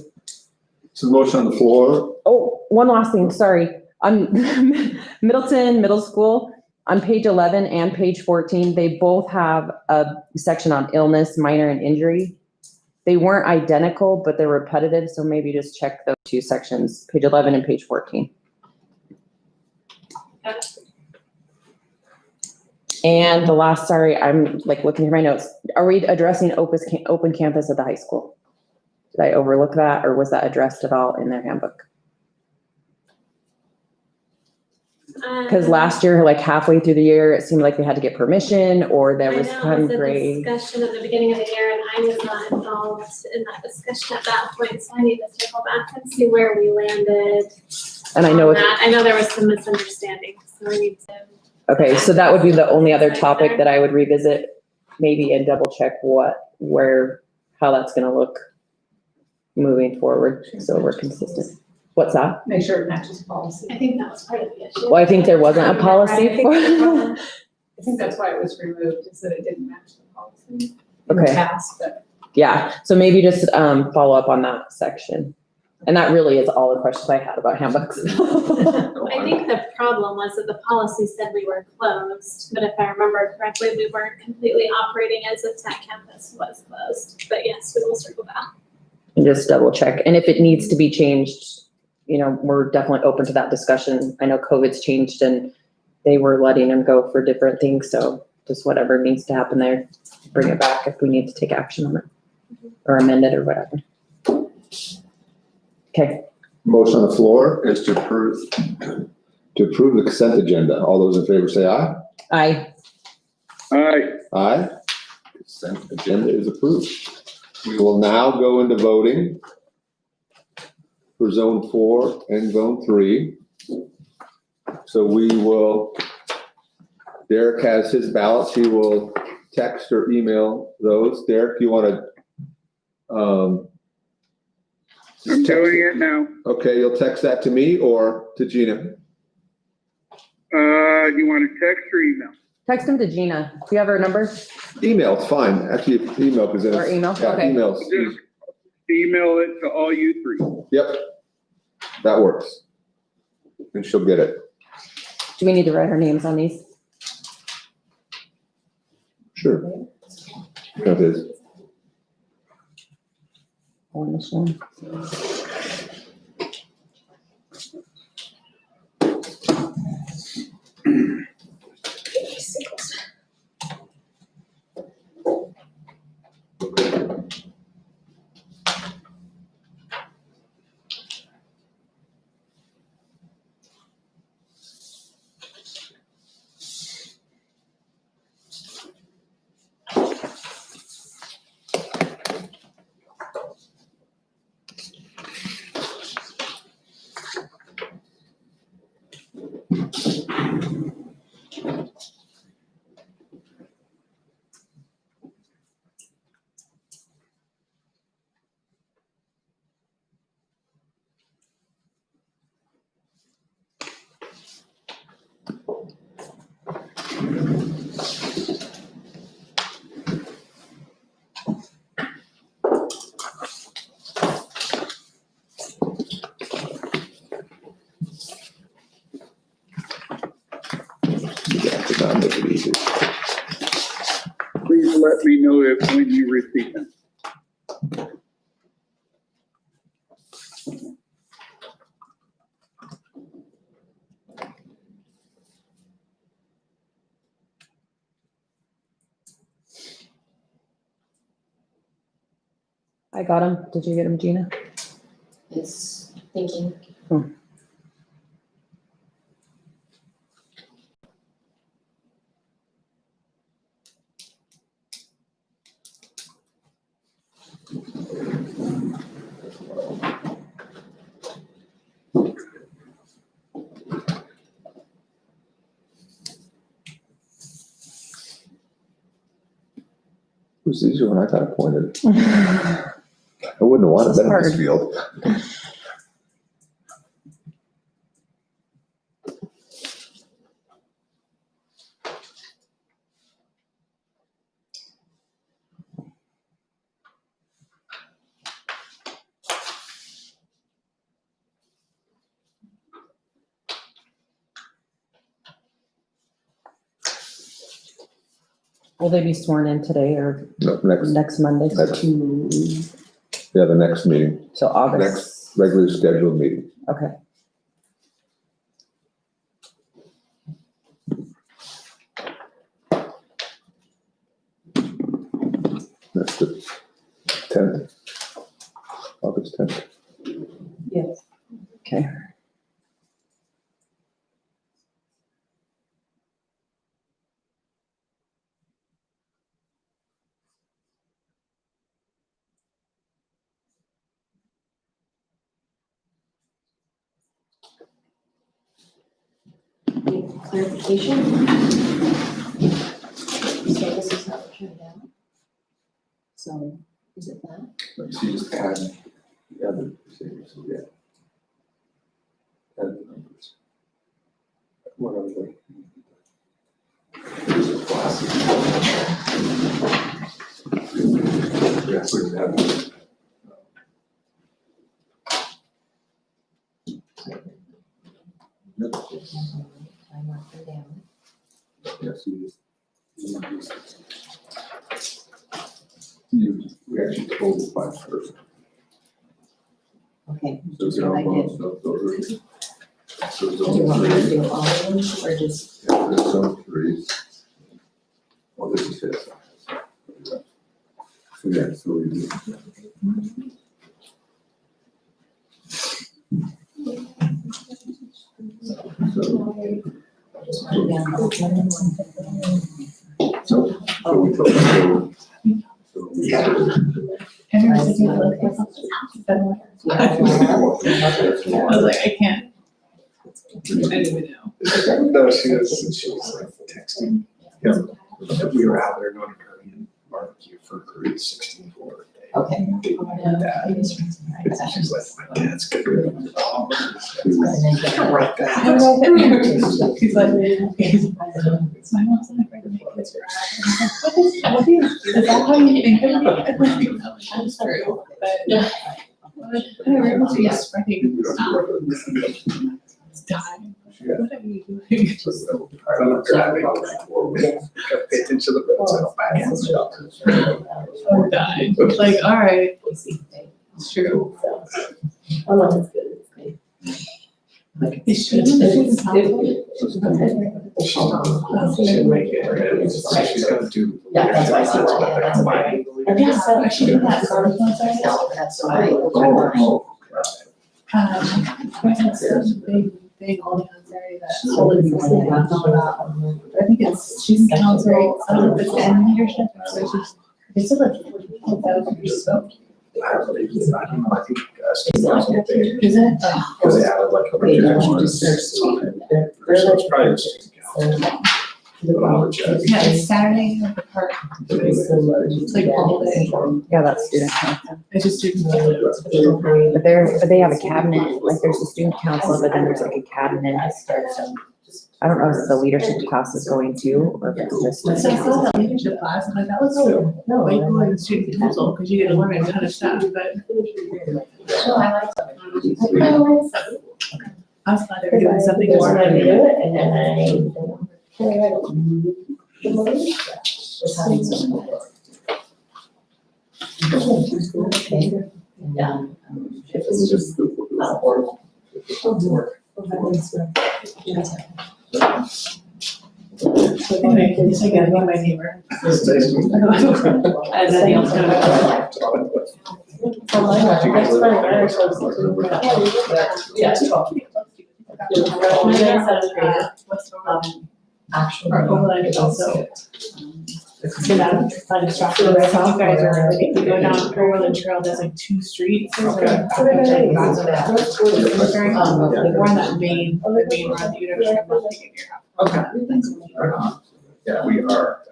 So the motion on the floor. Oh, one last thing, sorry. On Middleton Middle School, on page 11 and page 14, they both have a section on illness, minor, and injury. They weren't identical, but they're repetitive, so maybe just check those two sections, page 11 and page 14. And the last, sorry, I'm like looking through my notes. Are we addressing open campus at the high school? Did I overlook that, or was that addressed at all in their handbook? Because last year, like halfway through the year, it seemed like they had to get permission, or there was some gray. I know, it was a discussion at the beginning of the year, and I was not involved in that discussion at that point, so I need to circle back and see where we landed. And I know on that. I know there was some misunderstanding, so I need to. Okay, so that would be the only other topic that I would revisit, maybe, and double check how that's gonna look moving forward, so we're consistent. What's that? Make sure it matches policy. I think that was part of the issue. Well, I think there wasn't a policy I think for I think that's why it was removed, is that it didn't match the policy in the Okay. past, but. Yeah, so maybe just, follow up on that section. And that really is all the questions I had about handbooks. I think the problem was that the policy said we were closed, but if I remember correctly, we weren't completely operating as if Tech Campus was closed. But yes, we will circle back. And just double check. And if it needs to be changed, we're definitely open to that discussion. I know COVID's changed and they were letting them go for different things. So just whatever needs to happen there, bring it back if we need to take action on it or amend it or whatever. Okay, Motion on the floor is to approve the consent agenda. All those in favor say aye. aye. Aye. Aye. Consent agenda is approved. We will now go into voting for zone 4 and zone 3. So Derek has his ballots. He will text or email those. Derek, you want to? I'm doing it now. Okay, you'll text that to me or to Gina? Do you want to text or email? Text them to Gina. Do you have her number? Email, it's fine. Actually, email, because then Or it's. email? Yeah, Okay. emails. Just email it to all you three. Yep, that works. And she'll get it. Do we need to write our names on these? Sure. That is. On this one? Not make it easy. Please let me know when you receive them. I got them. Did you get them, Gina? It's thinking. It was easier when I got appointed. I wouldn't have wanted that in this field. Will they be sworn in today or No, next, Monday? So Next. yeah, the next meeting, So August. next regularly scheduled meeting. Okay. That's the 10th, August 10th. Yes. Okay. clarification. So this is how it turned out. So is it that? Let's see, just add the other procedures, so yeah. Add the numbers. What are they? Here's a class. Yeah, so we have. Yep. I marked them down. Yes, we actually totaled 5 first. Okay. So zero one, so those are. So Do you want me to zone 3. do all of them or just? Yeah, there's zone 3. Well, this is his. So yeah, so we do. So we took so. Everyone's thinking of like, I was like, I can't. I didn't even know. No, she was like texting him. We were out there going to Korean barbecue for Korea's 16th birthday. Okay. She's like, my dad's good. Right back. He's like, my mom's not afraid to make kids cry. What is that how you think of me? I'm sorry, but whatever, it must be spreading. It's dying. What are you doing? I'm driving. Pay attention to the roads. I'm dying. Like, all right, it's true. It should. She's gonna do. Yeah, that's why I said that. Yeah, I should do that. That's We had some big old Sorry, that I think it's student council, I don't know if it's in leadership, or it's like. I don't know, I think, student council, Is it? because they added like a bunch of extra ones. So it's probably just student council. But I'll check. Yeah, it's Saturday at the park. It's like all day. Yeah, that's student council. It's just student council. But they have a cabinet, like there's a student council, but then there's like a cabinet. I don't know if the leadership class is going to, or if it's So I just. saw that leadership class, and like, that was way cooler than student council, because you get to learn a ton of stuff, but I was glad they were doing something more. Yeah. It's just. Anyway, at least I gotta be my neighbor. It's tasty. And nothing else gonna. Actually. Our overlay is also. So that's fun instruction, but I thought you guys are, like, if you go down Overland Trail, there's like 2 streets. There's like a back of that. The one that main road that you don't have to get your house. Okay. Yeah, we are.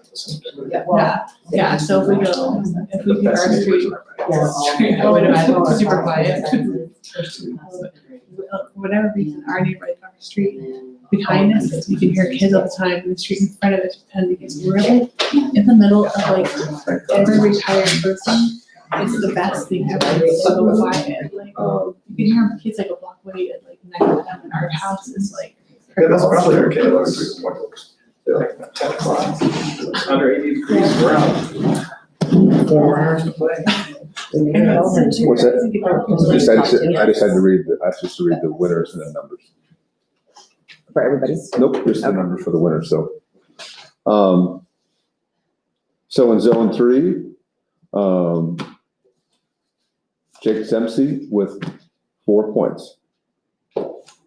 Yeah, so if we do our street, I would imagine it's super quiet. For whatever reason, our neighborhood, our street behind us, you can hear kids all the time, and the street in front of us, and because we're like in the middle of like every retired person. It's the best thing ever. It's so quiet. Like you can hear kids like a block away at like 9 p.m. and our house is like. Yeah, that's probably okay, they're like 10 o'clock, under 80 degrees, we're out. 4 hours to play. What's that? I just had to read the winners and the numbers. For everybody. Nope, just the numbers for the winners, so. So in zone 3, Jake Dempsey with 4 points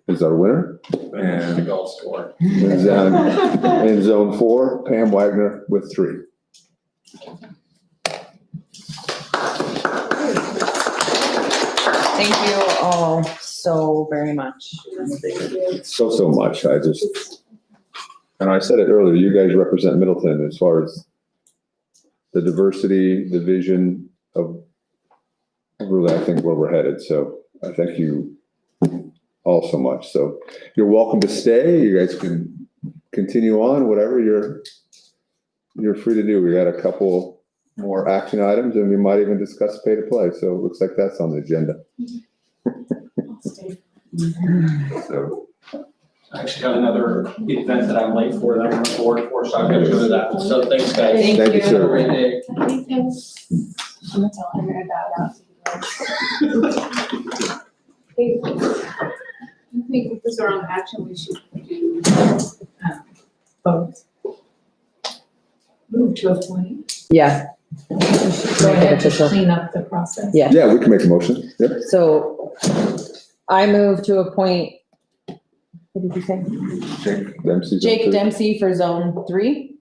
is our winner. And the golf score. In zone 4, Pam Wagner with 3. Thank you all so very much. So much, I just, And I said it earlier, you guys represent Middleton as far as the diversity, the vision of really, I think, where we're headed. So I thank you all so much. So you're welcome to stay. You guys can continue on, whatever you're free to do. We got a couple more action items and we might even discuss pay to play. So it looks like that's on the agenda. So. I actually have another event that I'm late for that I'm on board for, so I'm gonna go to that. So thanks, guys. Thank you, sir. Have a great day. I'm gonna tell Henry about it. I think if this are on action, we should do, both. Move to a point. Yeah. Go Make it ahead, official. clean up the process. Yeah. Yeah, we can make a motion. Yep. So I move to appoint, what did you say? Jake Dempsey. Jake Dempsey for zone 3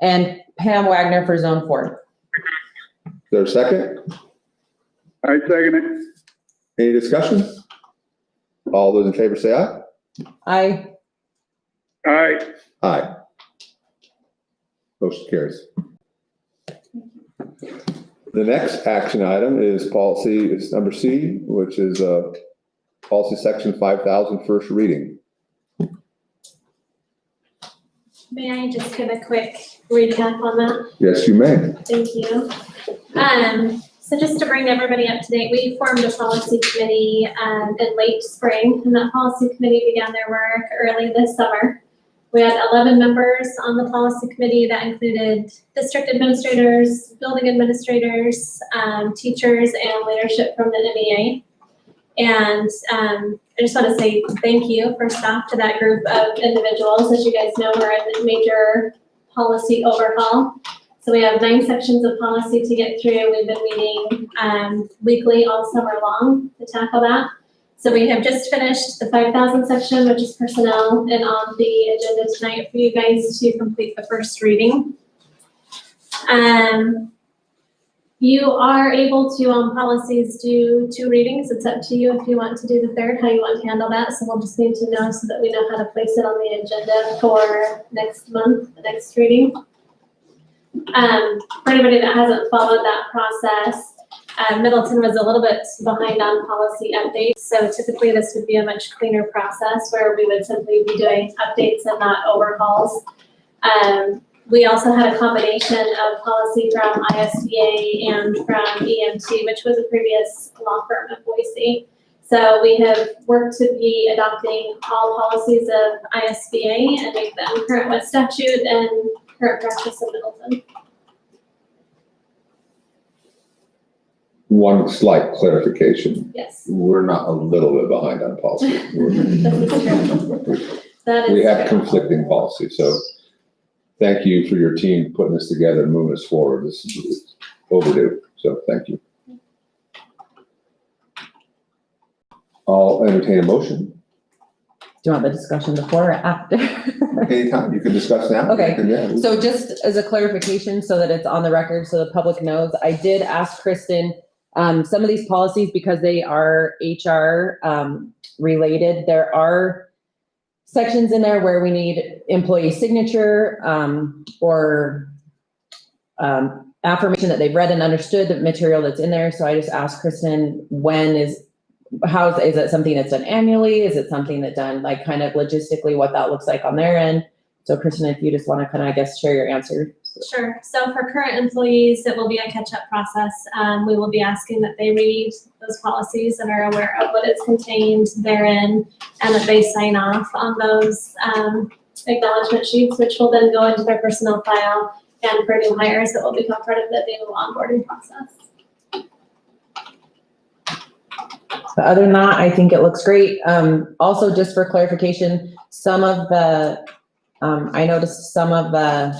and Pam Wagner for zone 4. Is there a second? I second it. Any discussion? All those in favor say aye. Aye. Aye. Aye. Motion carries. The next action item is policy, it's number C, which is policy section 5000, first reading. May I just give a quick recap on that? Yes, you may. Thank you. So just to bring everybody up to date, we formed a policy committee in late spring, and that policy committee began their work early this summer. We had 11 members on the policy committee that included district administrators, building administrators, teachers, and leadership from the NEA. And I just want to say thank you first off to that group of individuals. As you guys know, we're in a major policy overhaul. So we have 9 sections of policy to get through. We've been meeting weekly all summer long to tackle that. So we have just finished the 5,000 section, which is personnel, and on the agenda tonight for you guys to complete the first reading. You are able to, on policies, do 2 readings. It's up to you if you want to do the third, how you want to handle that. So we'll just need to know so that we know how to place it on the agenda for next month, the next reading. For anybody that hasn't followed that process, Middleton was a little bit behind on policy updates. So typically this would be a much cleaner process where we would simply be doing updates and not overhauls. We also had a combination of policy from ISBA and from EMT, which was a previous law firm in Boise. So we have worked to be adopting all policies of ISBA and make them current with statute and current practice of Middleton. One slight clarification. Yes. We're not a little bit behind on policy. This is true. That is We have true. conflicting policy, so thank you for your team putting this together and moving us forward. This is overdue, so thank you. I'll entertain a motion. Do you want the discussion before or after? Anytime, you can discuss now. Okay. Yeah. So just as a clarification, so that it's on the record, so the public knows, I did ask Kristen, some of these policies, because they are HR related, there are sections in there where we need employee signature or affirmation that they've read and understood the material that's in there. So I just asked Kristen, is it something that's done annually? Is it something that's done like kind of logistically what that looks like on their end? So Kristen, if you just want to kind of, I guess, share your answer. Sure. So for current employees, it will be a catch-up process. We will be asking that they read those policies and are aware of what is contained therein, and that they sign off on those acknowledgement sheets, which will then go into their personnel file, and for new hires, that will become part of the new onboarding process. But other than that, I think it looks great. Also, just for clarification, some of the, I noticed some of the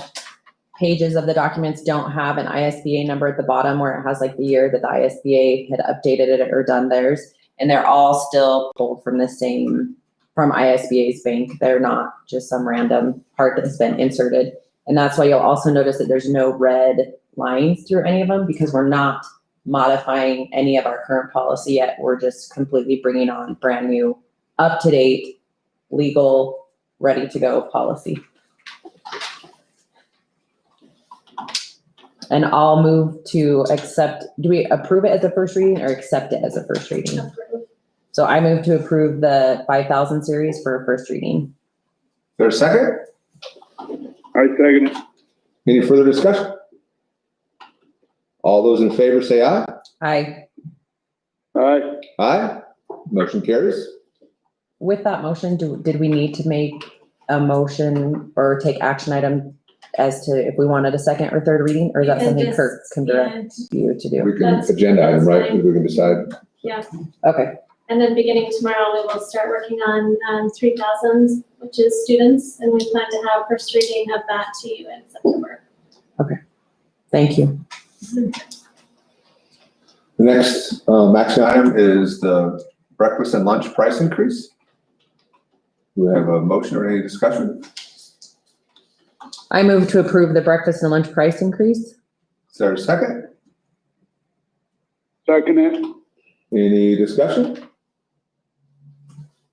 pages of the documents don't have an ISBA number at the bottom where it has like the year that the ISBA had updated it or done theirs. And they're all still pulled from from ISBA's bank. They're not just some random part that's been inserted. And that's why you'll also notice that there's no red lines through any of them, because we're not modifying any of our current policy yet. We're just completely bringing on brand new, up-to-date, legal, ready to go policy. And I'll move to accept, do we approve it as a first reading or accept it as a first reading? So I move to approve the 5,000 series for a first reading. There's a second? I second it. Any further discussion? All those in favor say aye. Aye. Aye. Aye. Motion carries. With that motion, did we need to make a motion or take action item as to if we wanted a second or third reading, or is that You can something just- Kirk can direct you to do? We can, That's- agenda item, that's right? fine. We can decide. Yeah, Okay, and then beginning tomorrow, we will start working on 3,000s, which is students, and we plan to have first reading of that to you in September. thank you. The next action item is the breakfast and lunch price increase. Do we have a motion or any discussion? I move to approve the breakfast and lunch price increase. Is there a second? Second it. Any discussion?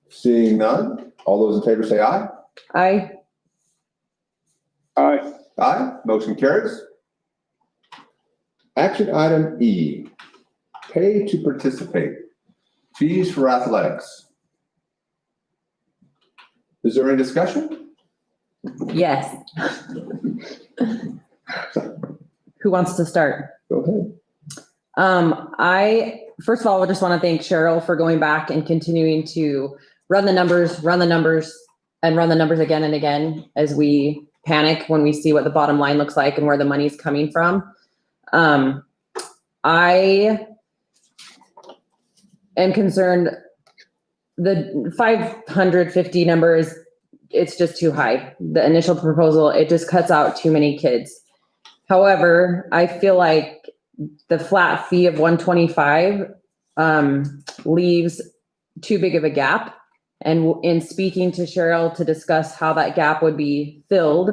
Seeing none, all those in favor say aye. Aye. Aye. Aye, motion carries. Action item E, pay to participate, fees for athletics. Is there any discussion? Yes. Who wants to start? Go ahead. I, first of all, I just want to thank Cheryl for going back and continuing to run the numbers, and run the numbers again and again as we panic when we see what the bottom line looks like and where the money's coming from. I am concerned the 550 numbers, it's just too high. The initial proposal, it just cuts out too many kids. However, I feel like the flat fee of 125 leaves too big of a gap. And in speaking to Cheryl to discuss how that gap would be filled,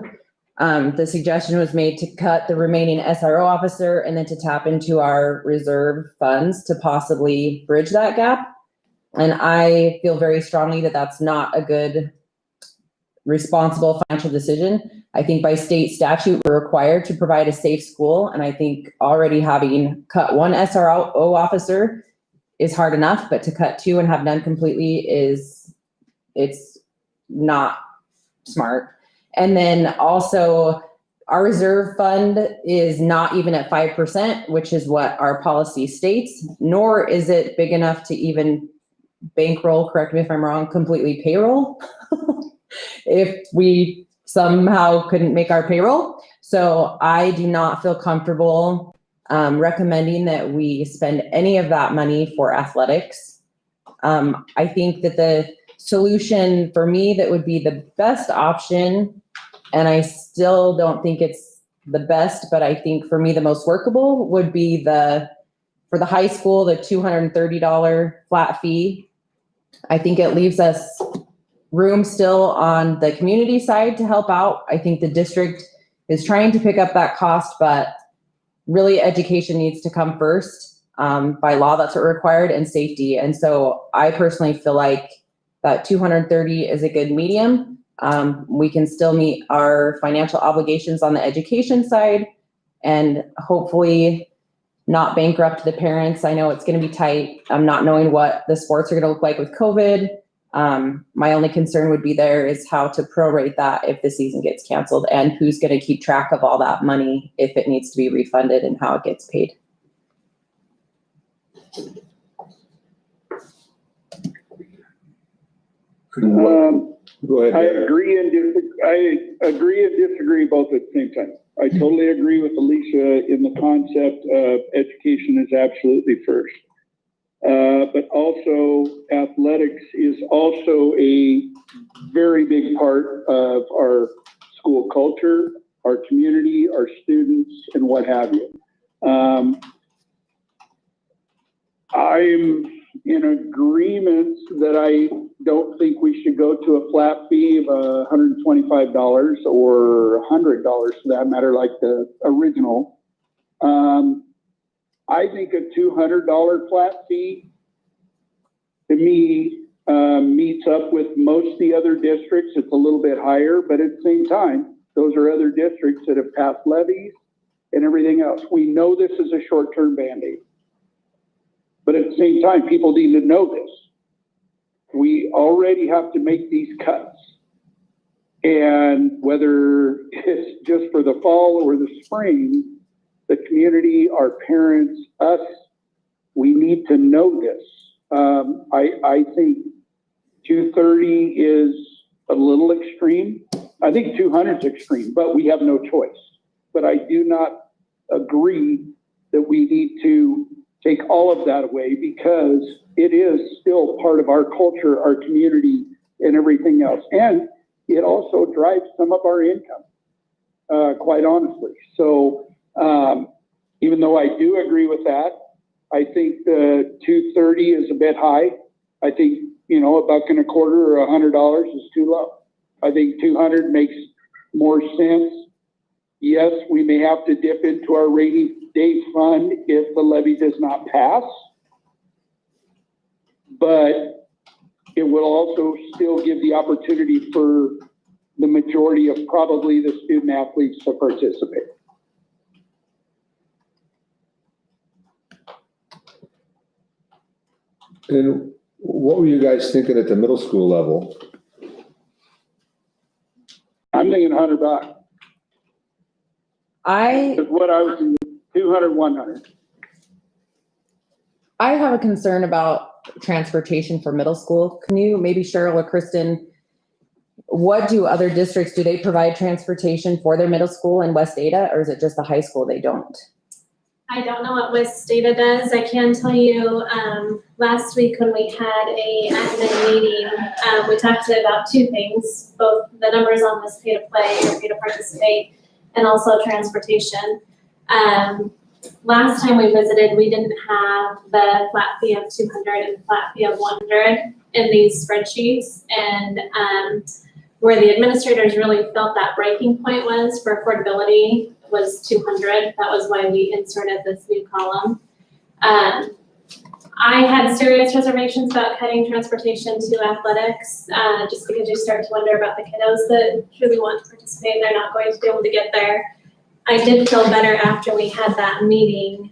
the suggestion was made to cut the remaining SRO officer and then to tap into our reserve funds to possibly bridge that gap. And I feel very strongly that that's not a good, responsible financial decision. I think by state statute, we're required to provide a safe school. And I think already having cut one SRO officer is hard enough, but to cut two and have none completely it's not smart. And then also our reserve fund is not even at 5%, which is what our policy states, nor is it big enough to even bankroll, correct me if I'm wrong, completely payroll. If we somehow couldn't make our payroll. So I do not feel comfortable recommending that we spend any of that money for athletics. I think that the solution for me that would be the best option, and I still don't think it's the best, but I think for me the most workable would be for the high school, the $230 flat fee. I think it leaves us room still on the community side to help out. I think the district is trying to pick up that cost, but really education needs to come first. By law, that's what required, and safety. And so I personally feel like that 230 is a good medium. We can still meet our financial obligations on the education side and hopefully not bankrupt the parents. I know it's going to be tight. I'm not knowing what the sports are going to look like with COVID. My only concern would be there is how to prorate that if the season gets canceled, and who's going to keep track of all that money if it needs to be refunded and how it gets paid. Go ahead. I Derek. agree and disagree both at the same time. I totally agree with Alicia in the concept of education is absolutely first. But also athletics is also a very big part of our school culture, our community, our students, and what have you. I'm in agreement that I don't think we should go to a flat fee of $125 or $100 for that matter, like the original. I think a $200 flat fee, to me, meets up with most of the other districts. It's a little bit higher, but at the same time, those are other districts that have passed levies and everything else. We know this is a short-term Band-Aid. But at the same time, people need to know this. We already have to make these cuts. And whether it's just for the fall or the spring, the community, our parents, us, we need to know this. I think 230 is a little extreme. I think 200 is extreme, but we have no choice. But I do not agree that we need to take all of that away, because it is still part of our culture, our community, and everything else. And it also drives some of our income, quite honestly. So even though I do agree with that, I think the 230 is a bit high. I think, $1.25 or $100 is too low. I think 200 makes more sense. Yes, we may have to dip into our rainy day fund if the levy does not pass, but it will also still give the opportunity for the majority of probably the student athletes to participate. And what were you guys thinking at the middle school level? I'm thinking $100. Is what I was, 200, 100. I have a concern about transportation for middle school. Can you, maybe Cheryl or Kristen, what do other districts, do they provide transportation for their middle school in West Ada, or is it just the high school they don't? I don't know what West Ada does. I can tell you, last week when we had a admin meeting, we talked about two things, both the numbers on this pay to play or pay to participate, and also transportation. Last time we visited, we didn't have the flat fee of 200 and flat fee of 100 in these spreadsheets. And where the administrators really felt that breaking point was for affordability was 200. That was why we inserted this new column. I had serious reservations about cutting transportation to athletics, just because you start to wonder about the kiddos that really want to participate. They're not going to be able to get there. I did feel better after we had that meeting.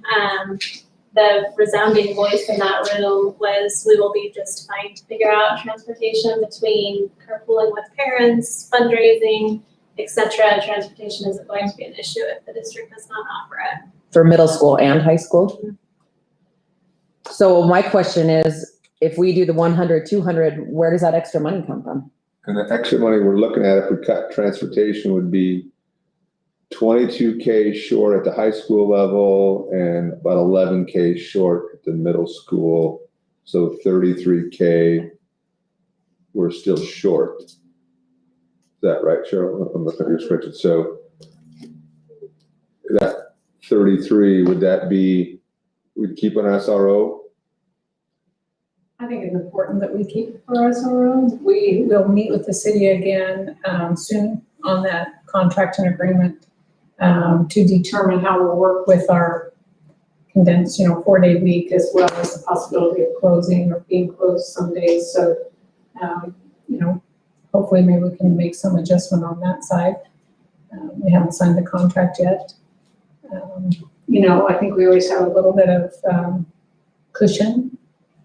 The resounding voice in that room was, we will be just fine to figure out transportation between carpooling with parents, fundraising, etc. Transportation isn't going to be an issue if the district does not offer it. For middle school and high school? So my question is, if we do the 100, 200, where does that extra money come from? And the extra money we're looking at, if we cut transportation, would be $22K short at the high school level and about $11K short at the middle school. So $33K, we're still short. Is that right, Cheryl? I'm looking at your spreadsheet. So that 33, would that be, we'd keep an SRO? I think it's important that we keep our SRO. We will meet with the city again soon on that contract and agreement to determine how we'll work with our condensed, 4-day week, as well as the possibility of closing or being closed some days. So, hopefully maybe we can make some adjustment on that side. We haven't signed the contract yet. I think we always have a little bit of cushion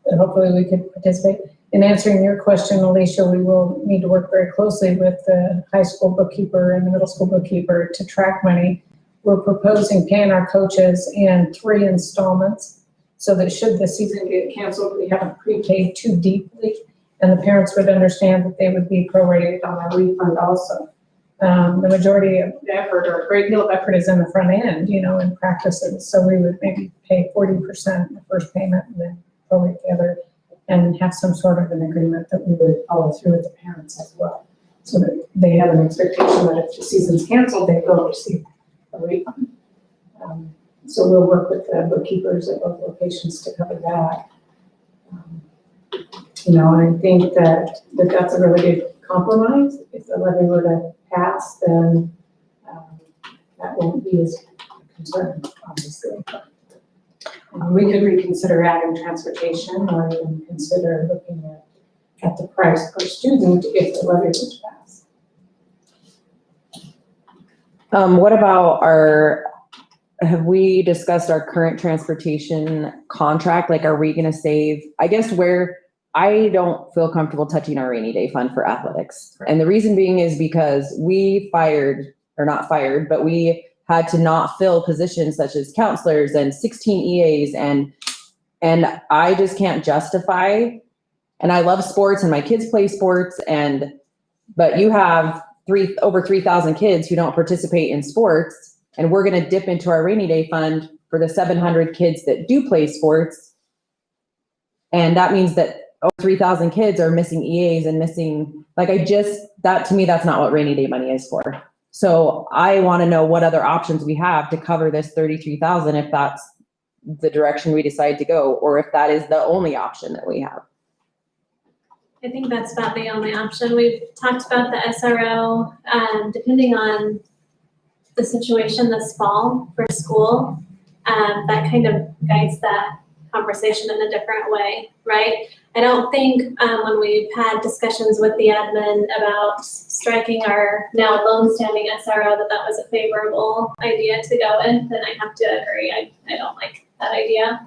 that hopefully we could participate. In answering your question, Alicia, we will need to work very closely with the high school bookkeeper and the middle school bookkeeper to track money. We're proposing paying our coaches in 3 installments so that should the season get canceled, we haven't prepaid too deeply, and the parents would understand that they would be prorated on our refund also. The majority of the effort, or a great deal of effort, is in the front end, in practices. So we would maybe pay 40% in the first payment and then prorate the other, and have some sort of an agreement that we would follow through with the parents as well, so that they have an expectation that if the season's canceled, they will receive a refund. So we'll work with the bookkeepers at both locations to cover that. I think that's a really good compromise. If the levy were to pass, then that won't be as a concern, obviously. We could reconsider adding transportation, or even consider looking at at the price per student if the levy was passed. What about have we discussed our current transportation contract? Like, are we gonna save, I guess where I don't feel comfortable touching our rainy day fund for athletics. And the reason being is because we not fired, but we had to not fill positions such as counselors and 16 EAs and I just can't justify, and I love sports and my kids play sports but you have over 3,000 kids who don't participate in sports, and we're gonna dip into our rainy day fund for the 700 kids that do play sports. And that means that over 3,000 kids are missing EAs and missing, that to me, that's not what rainy day money is for. So I wanna know what other options we have to cover this 33,000 if that's the direction we decide to go, or if that is the only option that we have. I think that's about the only option. We've talked about the SRO, depending on the situation this fall for school, that kind of guides that conversation in a different way, right? I don't think when we've had discussions with the admin about striking our now long-standing SRO that was a favorable idea to go with, and I have to agree, I don't like that idea.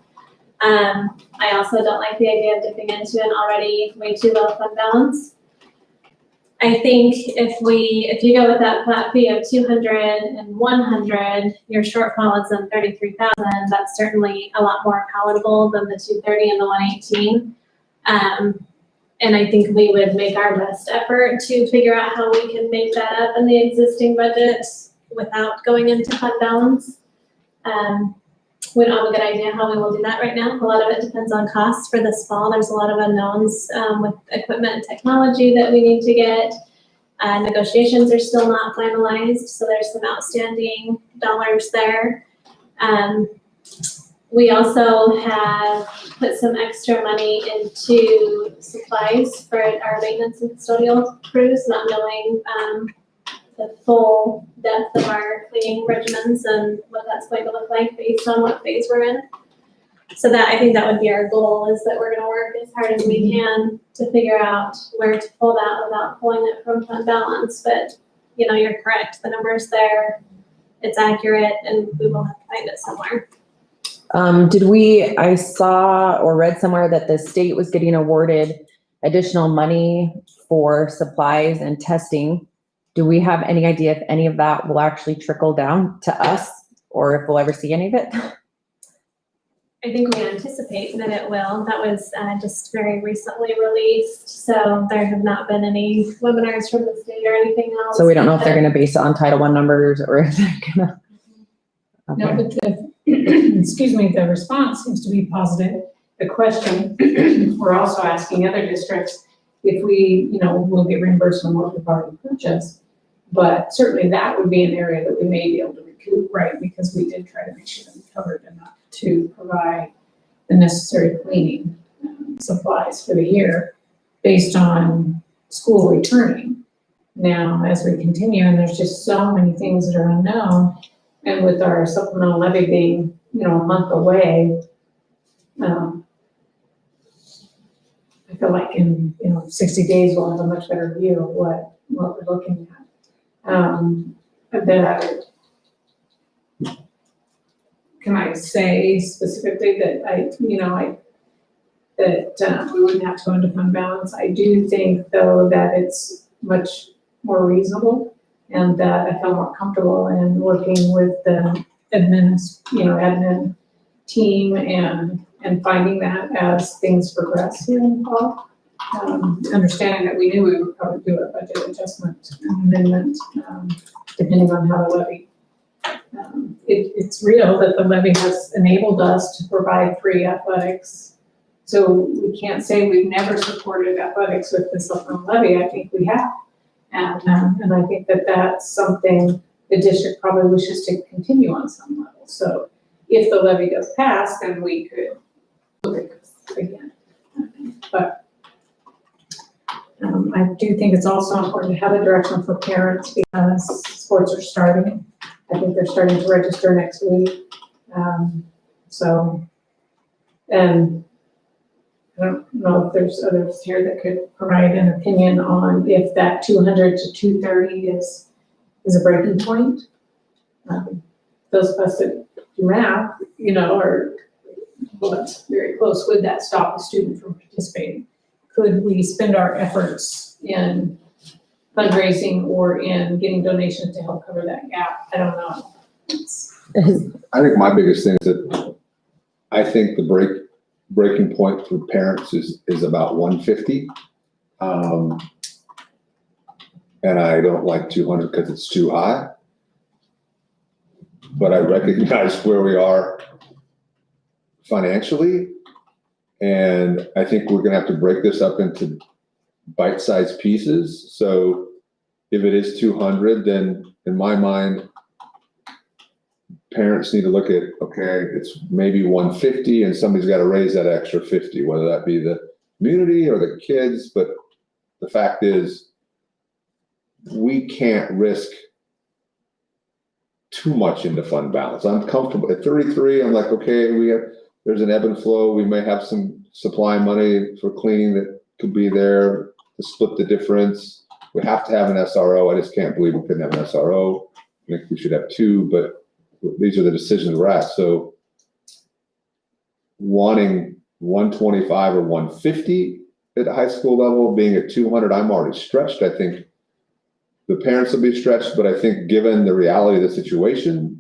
I also don't like the idea of dipping into an already way too low fund balance. I think if you go with that flat fee of 200 and 100, your shortfall is in 33,000. That's certainly a lot more palatable than the 230 and the 118. And I think we would make our best effort to figure out how we can make that up in the existing budget without going into fund balance. We don't have a good idea how we will do that right now. A lot of it depends on costs for this fall. There's a lot of unknowns with equipment and technology that we need to get. Negotiations are still not finalized, so there's some outstanding dollars there. We also have put some extra money into supplies for our maintenance and custodial crews, not knowing the full depth of our cleaning regimens and what that's going to look like based on what phase we're in. So that, I think that would be our goal, is that we're gonna work as hard as we can to figure out where to pull that without pulling it from fund balance. But, you know, you're correct, the number's there, it's accurate, and we will have to find it somewhere. I saw or read somewhere that the state was getting awarded additional money for supplies and testing. Do we have any idea if any of that will actually trickle down to us, or if we'll ever see any of it? I think we anticipate that it will. That was just very recently released, so there have not been any webinars from the state or anything else. So we don't know if they're gonna base it on Title I numbers or if they're gonna. No, Okay. but the response seems to be positive. The question, we're also asking other districts if we, will get reimbursed on what we've already purchased. But certainly that would be an area that we may be able to recoup, right? Because we did try to make sure that we covered enough to provide the necessary cleaning supplies for the year based on school returning. Now, as we continue, and there's just so many things that are unknown, and with our supplemental levy being, a month away, I feel like in 60 days we'll have a much better view of what we're looking at. Can I say specifically that we wouldn't have to go into fund balance? I do think though that it's much more reasonable, and that I feel more comfortable in working with the admin team and finding that as things progress here in the fall. Understanding that we knew we would probably do a budget adjustment amendment, depending on how the levy. It's real that the levy has enabled us to provide free athletics. So we can't say we've never supported athletics with the supplemental levy. I think we have. And I think that that's something the district probably wishes to continue on some level. So if the levy does pass, then we could look at this again. But I do think it's also important to have a direction for parents because sports are starting. I think they're starting to register next week. And I don't know if there's others here that could provide an opinion on if that 200 to 230 is a breaking point. Those of us that do math, are, well, that's very close. Would that stop the student from participating? Could we spend our efforts in fundraising or in getting donations to help cover that gap? I don't know. I think my biggest thing is that I think the breaking point for parents is about 150. And I don't like 200 because it's too high. But I recognize where we are financially. And I think we're gonna have to break this up into bite-sized pieces. So if it is 200, then in my mind, parents need to look at, okay, it's maybe 150 and somebody's got to raise that extra 50, whether that be the community or the kids. But the fact is, we can't risk too much into fund balance. I'm comfortable at 33. I'm like, okay, there's an ebb and flow. We may have some supply money for cleaning that could be there to split the difference. We have to have an SRO. I just can't believe we couldn't have an SRO. I think we should have two, but these are the decisions we're at. So wanting 125 or 150 at the high school level, being at 200, I'm already stretched. I think the parents will be stretched, but I think given the reality of the situation,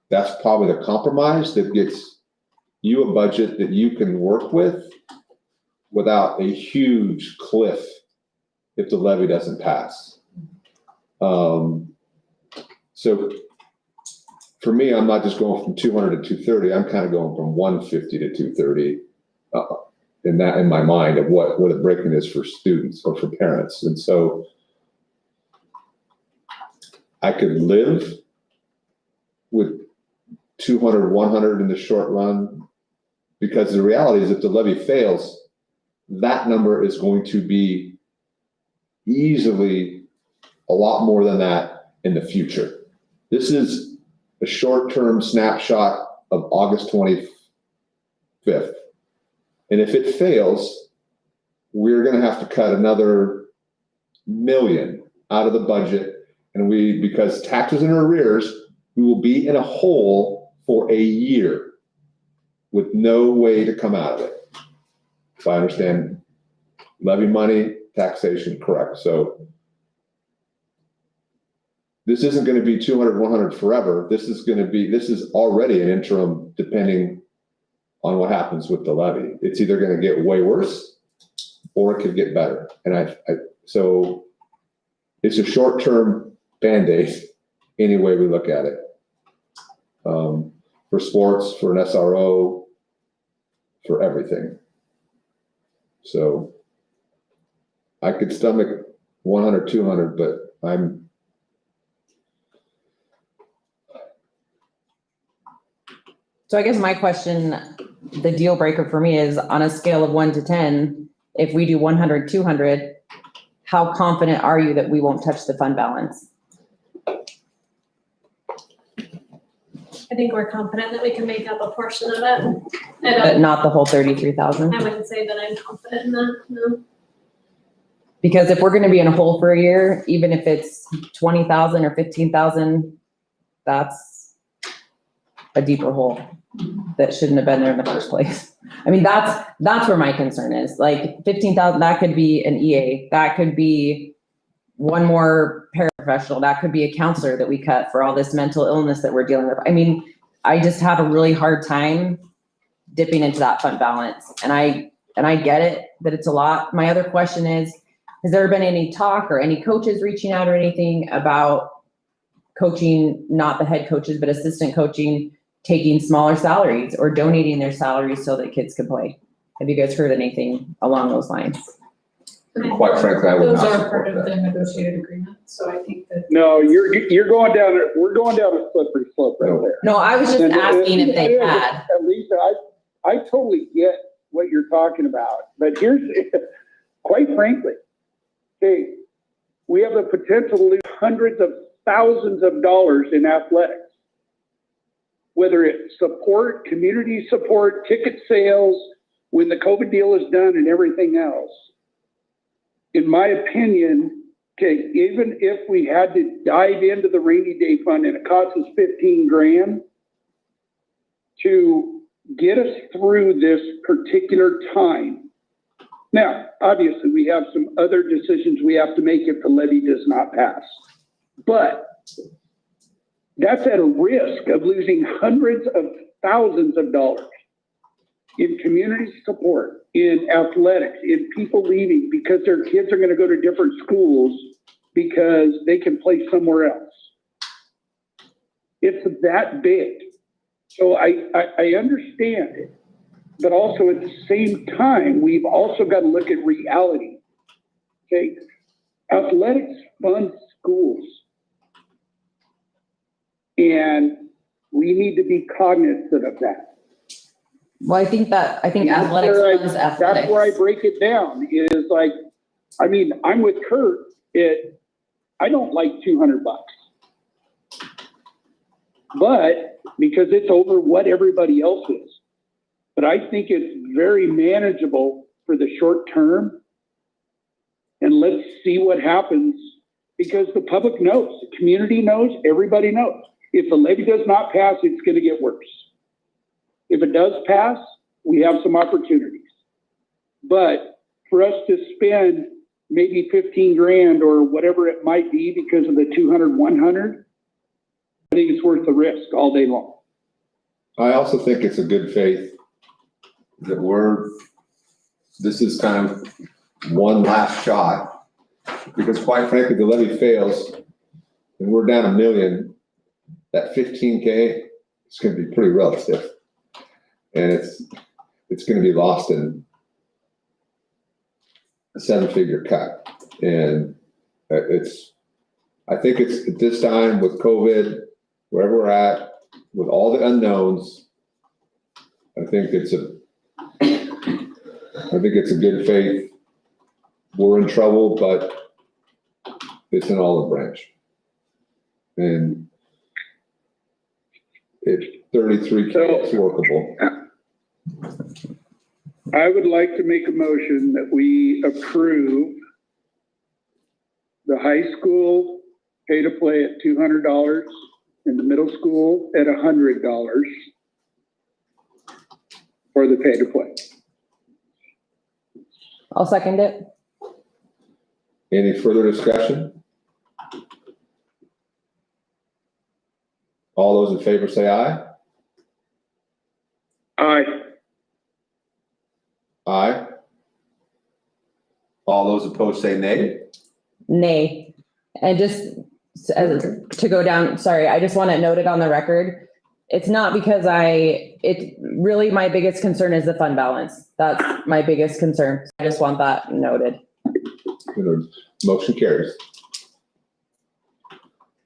that's probably the compromise that gets you a budget that you can work with without a huge cliff if the levy doesn't pass. So for me, I'm not just going from 200 to 230. I'm kind of going from 150 to 230 in my mind of what the breaking is for students or for parents. And so I could live with 200, 100 in the short run, because the reality is if the levy fails, that number is going to be easily a lot more than that in the future. This is a short-term snapshot of August 25th. And if it fails, we're gonna have to cut another $1 million out of the budget. And because taxes in arrears, we will be in a hole for a year with no way to come out of it. If I understand levy money, taxation, correct. So this isn't going to be 200, 100 forever. This is already an interim depending on what happens with the levy. It's either going to get way worse or it could get better. And so it's a short-term Band-Aid any way we look at it. For sports, for an SRO, for everything. So I could stomach 100, 200, but So I guess my question, the deal breaker for me is on a scale of 1 to 10, if we do 100, 200, how confident are you that we won't touch the fund balance? I think we're confident that we can make up a portion of it. But not the whole 33,000? I wouldn't say that I'm confident in that, no. Because if we're gonna be in a hole for a year, even if it's 20,000 or 15,000, that's a deeper hole that shouldn't have been there in the first place. I mean, that's where my concern is. Like 15,000, that could be an EA, that could be one more paraprofessional, that could be a counselor that we cut for all this mental illness that we're dealing with. I mean, I just have a really hard time dipping into that fund balance. And I get it that it's a lot. My other question is, has there been any talk or any coaches reaching out or anything about coaching, not the head coaches, but assistant coaching, taking smaller salaries or donating their salaries so that kids can play? Have you guys heard anything along those lines? and quite frankly, I would Those not are support part of that. the negotiated agreement, so I think that. No, we're going down a slippery slope right there. No, I was just And- asking if they had. Lisa, I totally get what you're talking about, but here's, quite frankly, okay, we have the potential to lose hundreds of thousands of dollars in athletics. Whether it's support, community support, ticket sales, when the COVID deal is done and everything else, in my opinion, okay, even if we had to dive into the rainy day fund and it costs us 15 grand to get us through this particular time. Now, obviously, we have some other decisions we have to make if the levy does not pass. But that's at a risk of losing hundreds of thousands of dollars in community support, in athletics, in people leaving because their kids are going to go to different schools because they can play somewhere else. It's that big. So I understand it, but also at the same time, we've also got to look at reality. Okay, athletics fund schools. And we need to be cognizant of that. Well, I think athletics funds athletics. That's where I break it down is like, I mean, I'm with Kurt. I don't like $200, but because it's over what everybody else is. But I think it's very manageable for the short term. And let's see what happens because the public knows, the community knows, everybody knows. If the levy does not pass, it's going to get worse. If it does pass, we have some opportunities. But for us to spend maybe 15 grand or whatever it might be because of the 200, 100, I think it's worth the risk all day long. I also think it's a good faith that this is kind of one last shot, because quite frankly, the levy fails and we're down $1 million, that 15K is going to be pretty relative. And it's going to be lost in a 7-figure cut. And I think it's at this time with COVID, wherever we're at, with all the unknowns, I think it's a good faith. We're in trouble, but it's an olive branch. And it's 33K, it's workable. I would like to make a motion that we approve the high school pay to play at $200 and the middle school at $100 for the pay to play. I'll second it. Any further discussion? All those in favor say aye. Aye. Aye. All those opposed say nay. Nay. And just to go down, sorry, I just want to note it on the record. It's not because really my biggest concern is the fund balance. That's my biggest concern. I just want that noted. Motion carries.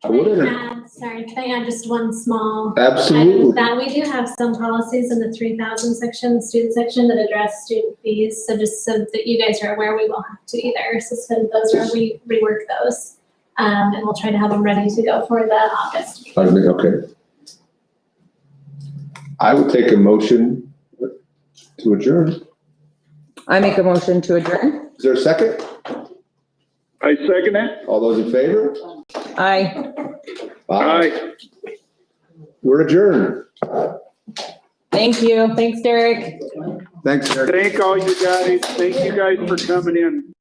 Can I add just one small? Absolutely. That we do have some policies in the 3,000 section, the student section, that address student fees. So just so that you guys are aware, we will have to either suspend those or rework those. And we'll try to have them ready to go for the August. Okay. I would take a motion to adjourn. I make a motion to adjourn. Is there a second? I second it. All those in favor? Aye. Aye. We're adjourned. Thank you. Thanks, Derek. Thanks, Eric. Thank all you guys. Thank you guys for coming in.